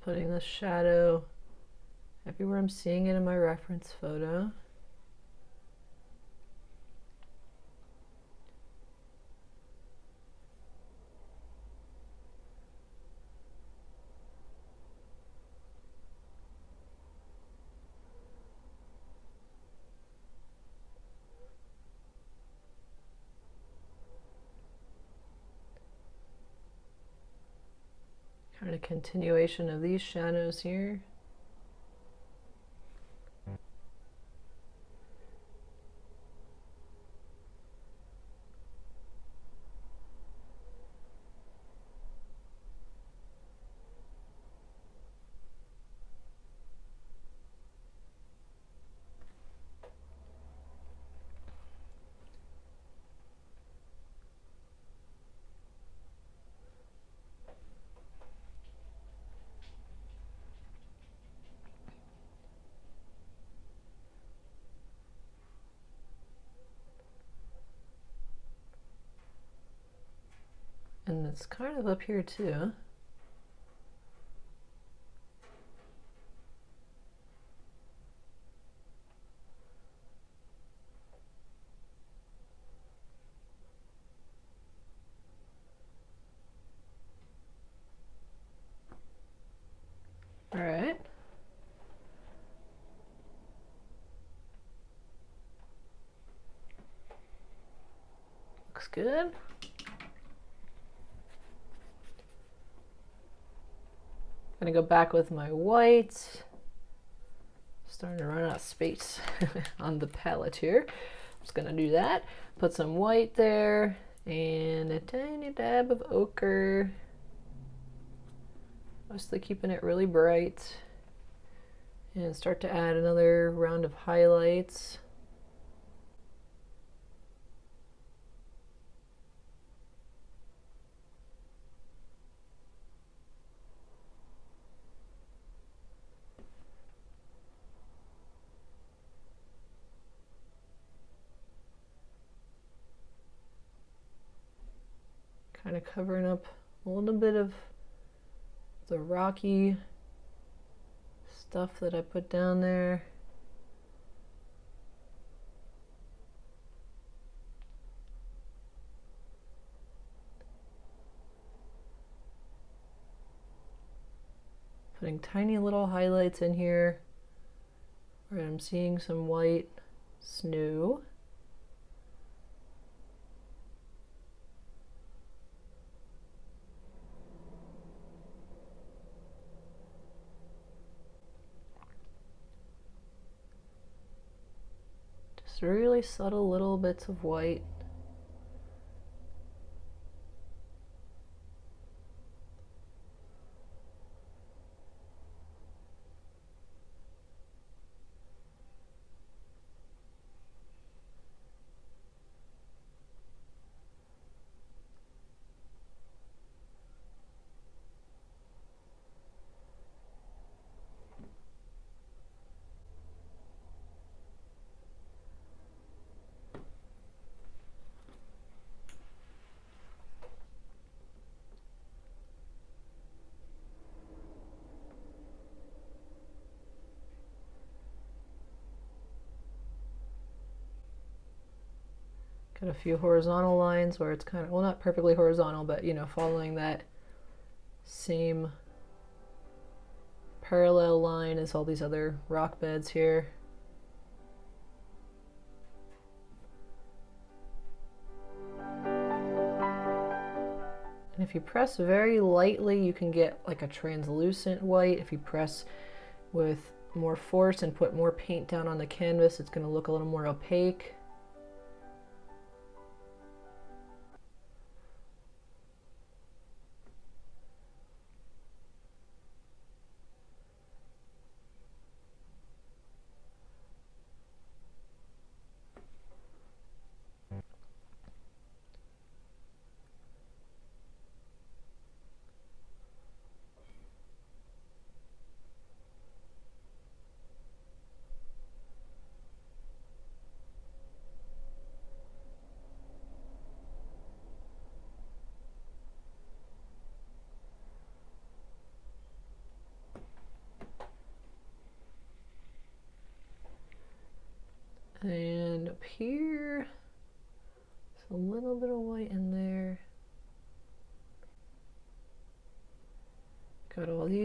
putting the shadow everywhere I'm seeing it in my reference photo. Kind of continuation of these shadows here. And it's kind of up here too. All right. Looks good. I'm gonna go back with my white. Starting to run out of space on the palette here. I'm just gonna do that. Put some white there and a tiny dab of ochre. Mostly keeping it really bright. And start to add another round of highlights. Kind of covering up a little bit of the rocky stuff that I put down there. Putting tiny little highlights in here where I'm seeing some white snow. Just really subtle little bits of white. Got a few horizontal lines where it's kind of, well, not perfectly horizontal, but you know, following that same parallel line as all these other rock beds here. And if you press very lightly, you can get like a translucent white. If you press with more force and put more paint down on the canvas, it's going to look a little more opaque.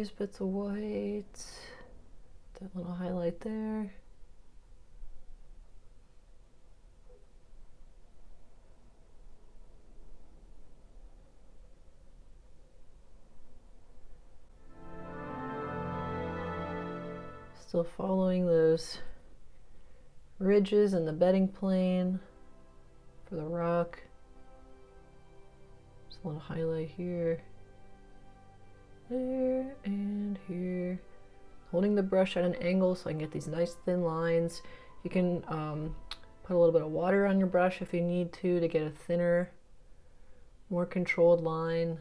these bits of white, that little highlight there. Still following those ridges in the bedding plane for the rock. Just a little highlight here, there, and here. Holding the brush at an angle so I can get these nice thin lines. You can put a little bit of water on your brush if you need to get a thinner, more controlled line.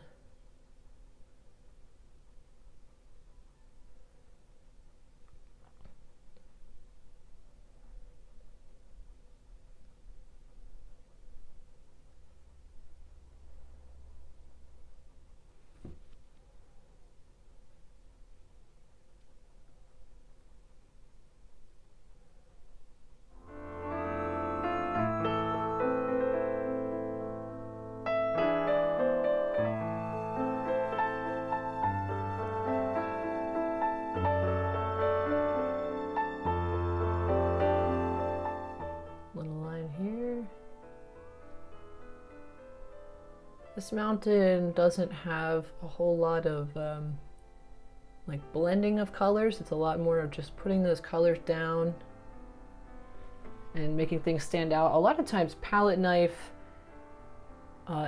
This mountain doesn't have a whole lot of like blending of colors. It's a lot more of just putting those colors down and making things stand out. A lot of times palette knife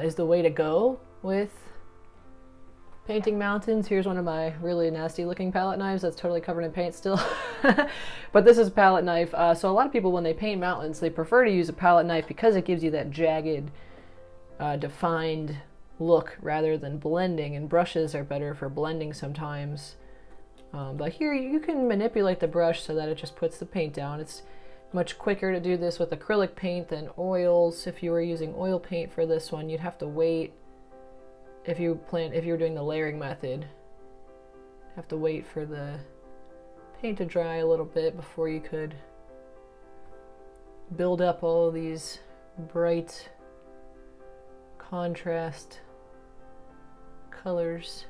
is the way to go with painting mountains. Here's one of my really nasty looking palette knives that's totally covered in paint still. But this is a palette knife. So a lot of people, when they paint mountains, they prefer to use a palette knife because it gives you that jagged, defined look rather than blending, and brushes are better for blending sometimes. But here you can manipulate the brush so that it just puts the paint down. It's much quicker to do this with acrylic paint than oils. If you were using oil paint for this one, you'd have to wait. If you were doing the layering method, have to wait for the paint to dry a little bit before you could build up all these bright contrast colors.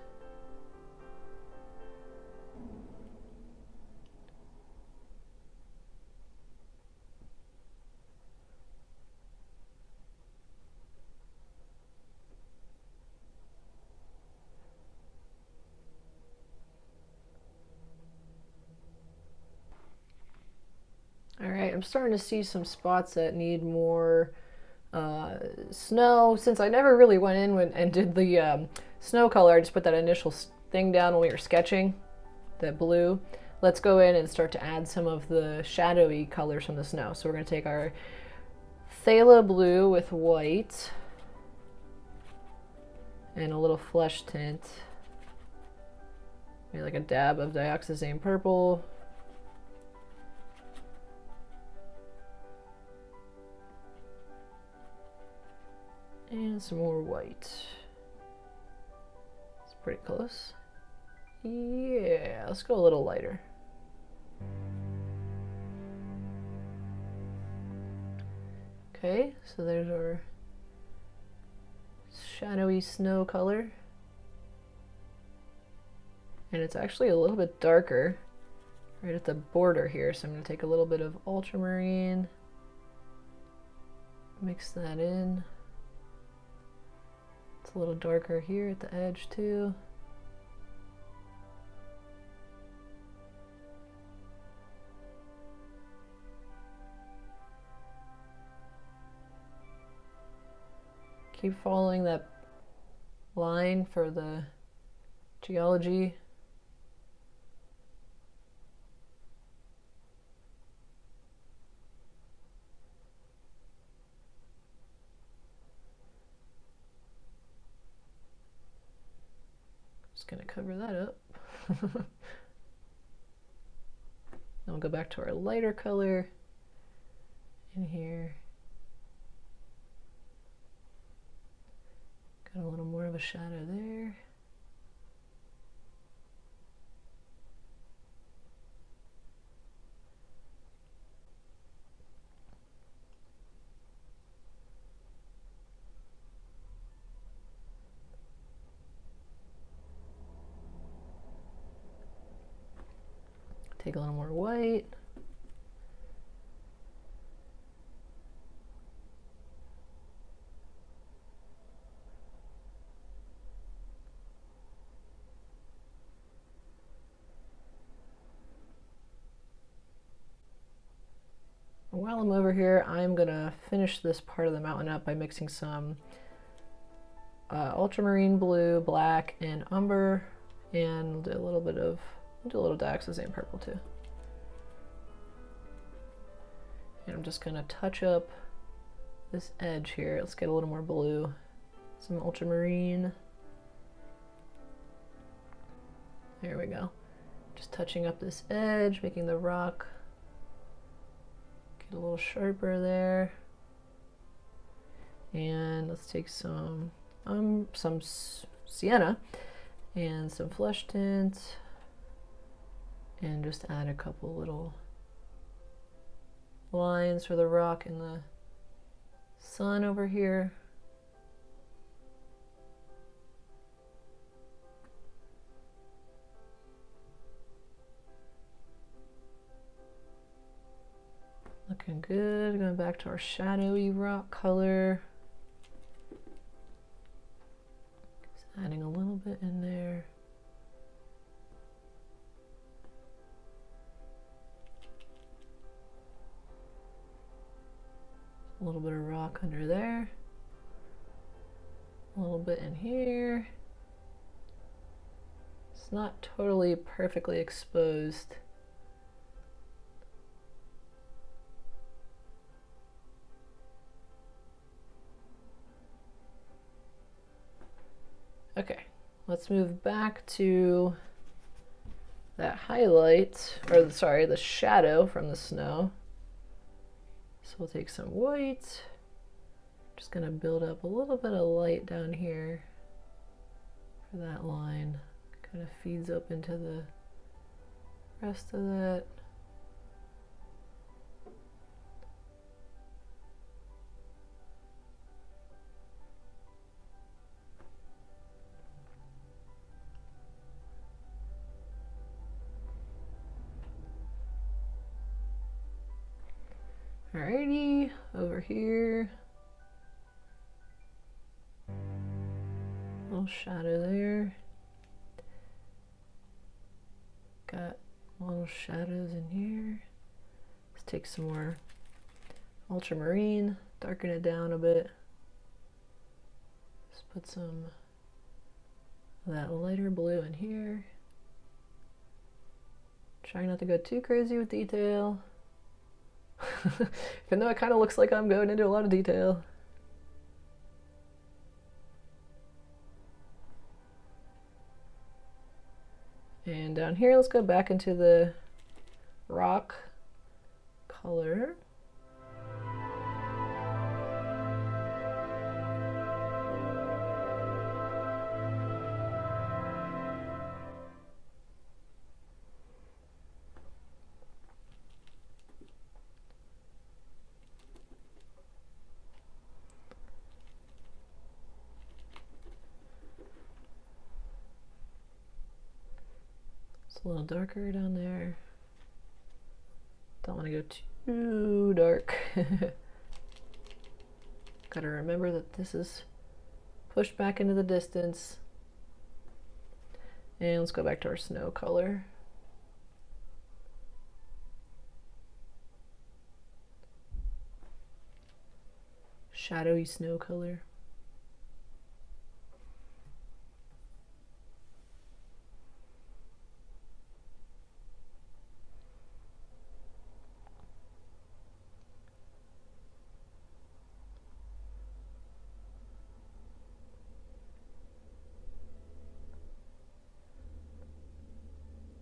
All right, I'm starting to see some spots that need more snow. Since I never really went in and did the snow color, I just put that initial thing down when we were sketching, that blue. Let's go in and start to add some of the shadowy colors from the snow. So we're going to take our phthalo blue with white and a little flesh tint, maybe like a dab of dioxazine purple. And some more white. It's pretty close. Yeah, let's go a little lighter. Okay, so there's our shadowy snow color. And it's actually a little bit darker right at the border here. So I'm going to take a little bit of ultramarine, mix that in. It's a little darker here at the edge too. Keep following that line for the geology. Just gonna cover that up. Then we'll go back to our lighter color in here. Got a little more of a shadow there. Take a little more white. While I'm over here, I'm gonna finish this part of the mountain up by mixing some ultramarine blue, black, and umber, and do a little bit of, do a little dioxazine purple too. And I'm just gonna touch up this edge here. Let's get a little more blue. Some ultramarine. There we go. Just touching up this edge, making the rock get a little sharper there. And let's take some sienna and some flesh tint and just add a couple little lines for the rock and the sun over here. Looking good. Going back to our shadowy rock color. Just adding a little bit in there. A little bit of rock under there. A little bit in here. It's not totally perfectly exposed. Okay, let's move back to that highlight, or sorry, the shadow from the snow. So we'll take some white. Just gonna build up a little bit of light down here for that line. Kind of feeds up into the rest of that. Alrighty, over here. Little shadow there. Got little shadows in here. Let's take some more ultramarine, darken it down a bit. Let's put some of that lighter blue in here. Trying not to go too crazy with detail. Even though it kind of looks like I'm going into a lot of detail. And down here, let's go back into the rock color. A little darker down there. Don't want to go too dark. Gotta remember that this is pushed back into the distance. And let's go back to our snow color. Shadowy snow color.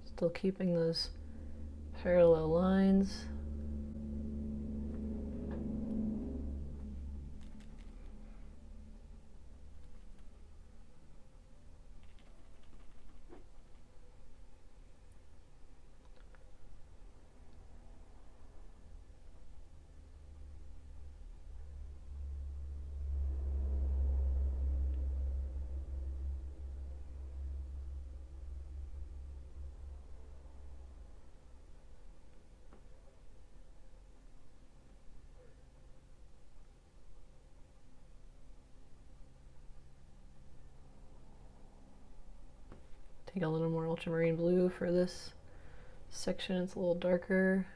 Still keeping those parallel lines. Take a little more ultramarine blue for this section. It's a little darker.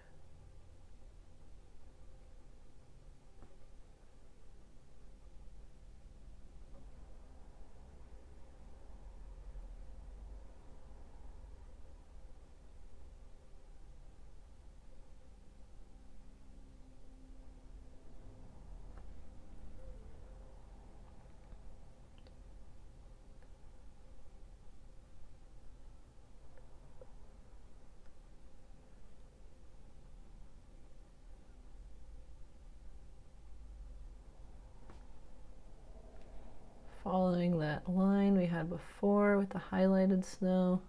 Following that line we had before with the highlighted snow.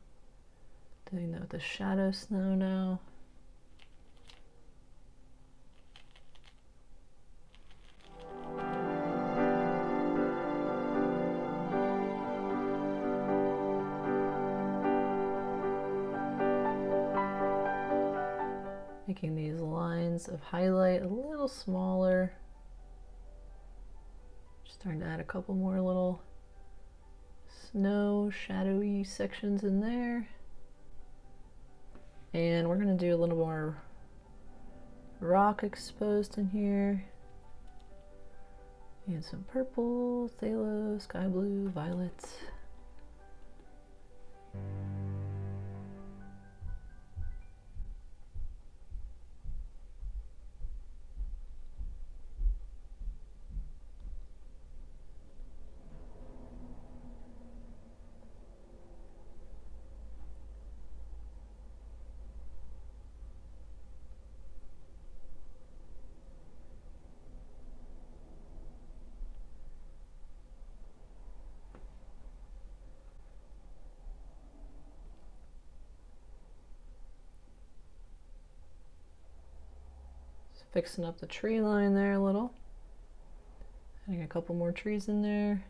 Doing that with the shadow snow now. Making these lines of highlight a little smaller. Starting to add a couple more little snow shadowy sections in there. And we're going to do a little more rock exposed in here. And some purple, phthalo, sky blue, violet. Fixing up the tree line there a little. Adding a couple more trees in there.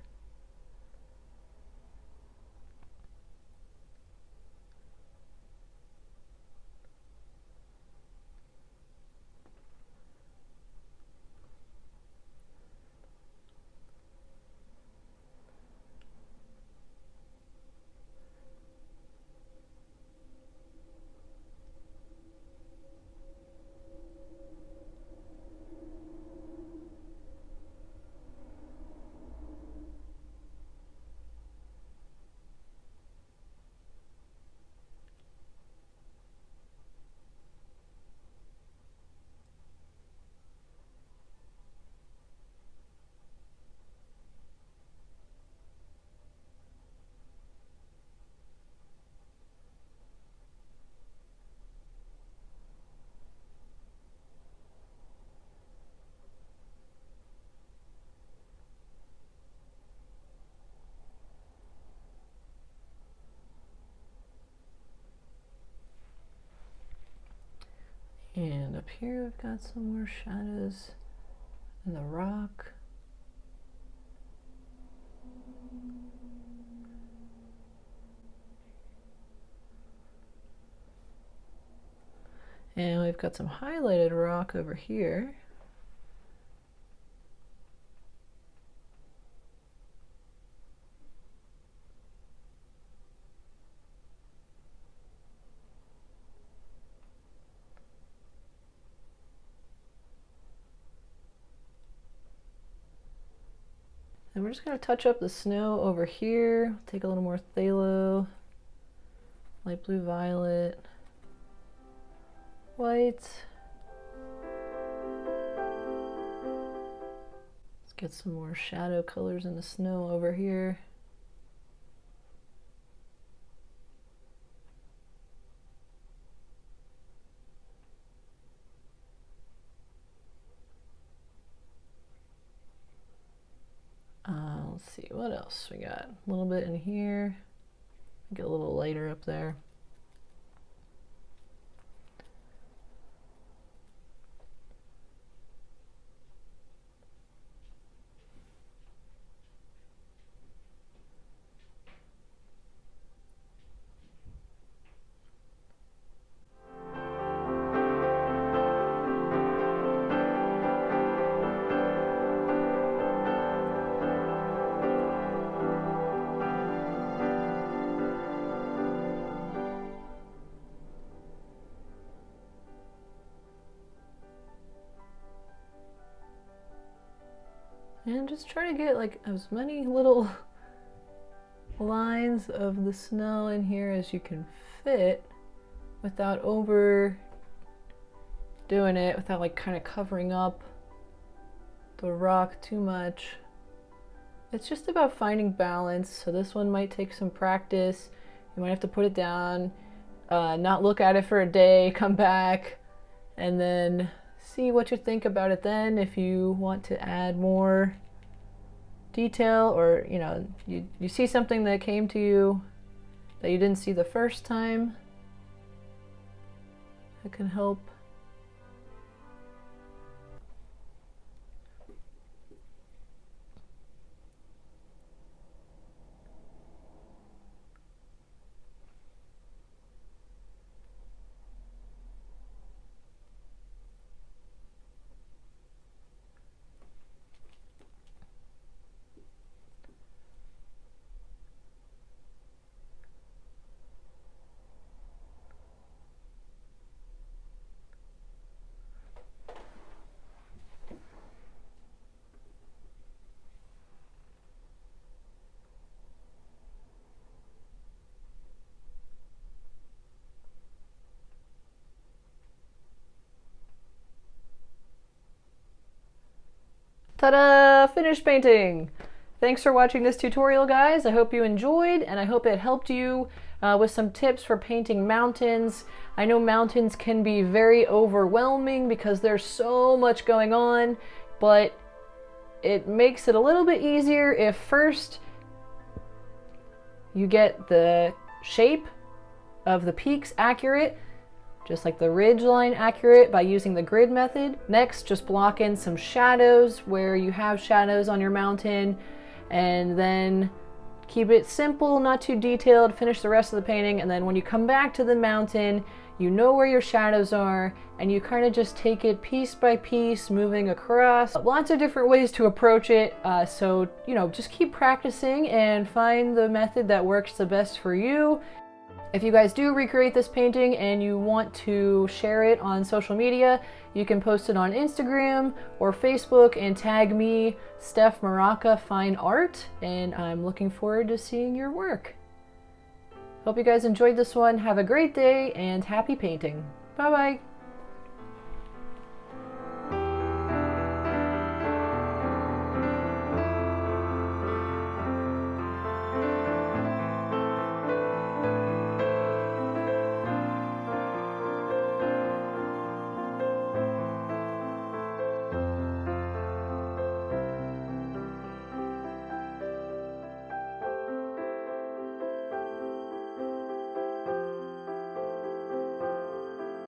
And up here we've got some more shadows in the rock. And we've got some highlighted rock over here. And we're just going to touch up the snow over here. Take a little more phthalo, light blue, violet, white. Let's get some more shadow colors in the snow over here. Let's see, what else we got? A little bit in here. Get a little lighter up there. And just try to get like as many little lines of the snow in here as you can fit without over doing it, without like kind of covering up the rock too much. It's just about finding balance. So this one might take some practice. You might have to put it down, not look at it for a day, come back, and then see what you think about it then. If you want to add more detail, or you know, you see something that came to you that you didn't see the first time, it can help. Ta-da! Finished painting! Thanks for watching this tutorial, guys. I hope you enjoyed, and I hope it helped you with some tips for painting mountains. I know mountains can be very overwhelming because there's so much going on, but it makes it a little bit easier if first you get the shape of the peaks accurate, just like the ridge line accurate, by using the grid method. Next, just block in some shadows where you have shadows on your mountain, and then keep it simple, not too detailed, finish the rest of the painting, and then when you come back to the mountain, you know where your shadows are, and you kind of just take it piece by piece, moving across. Lots of different ways to approach it, so you know, just keep practicing and find the method that works the best for you. If you guys do recreate this painting and you want to share it on social media, you can post it on Instagram or Facebook and tag me, Steph Moraca Fine Art, and I'm looking forward to seeing your work. Hope you guys enjoyed this one. Have a great day and happy painting. Bye bye.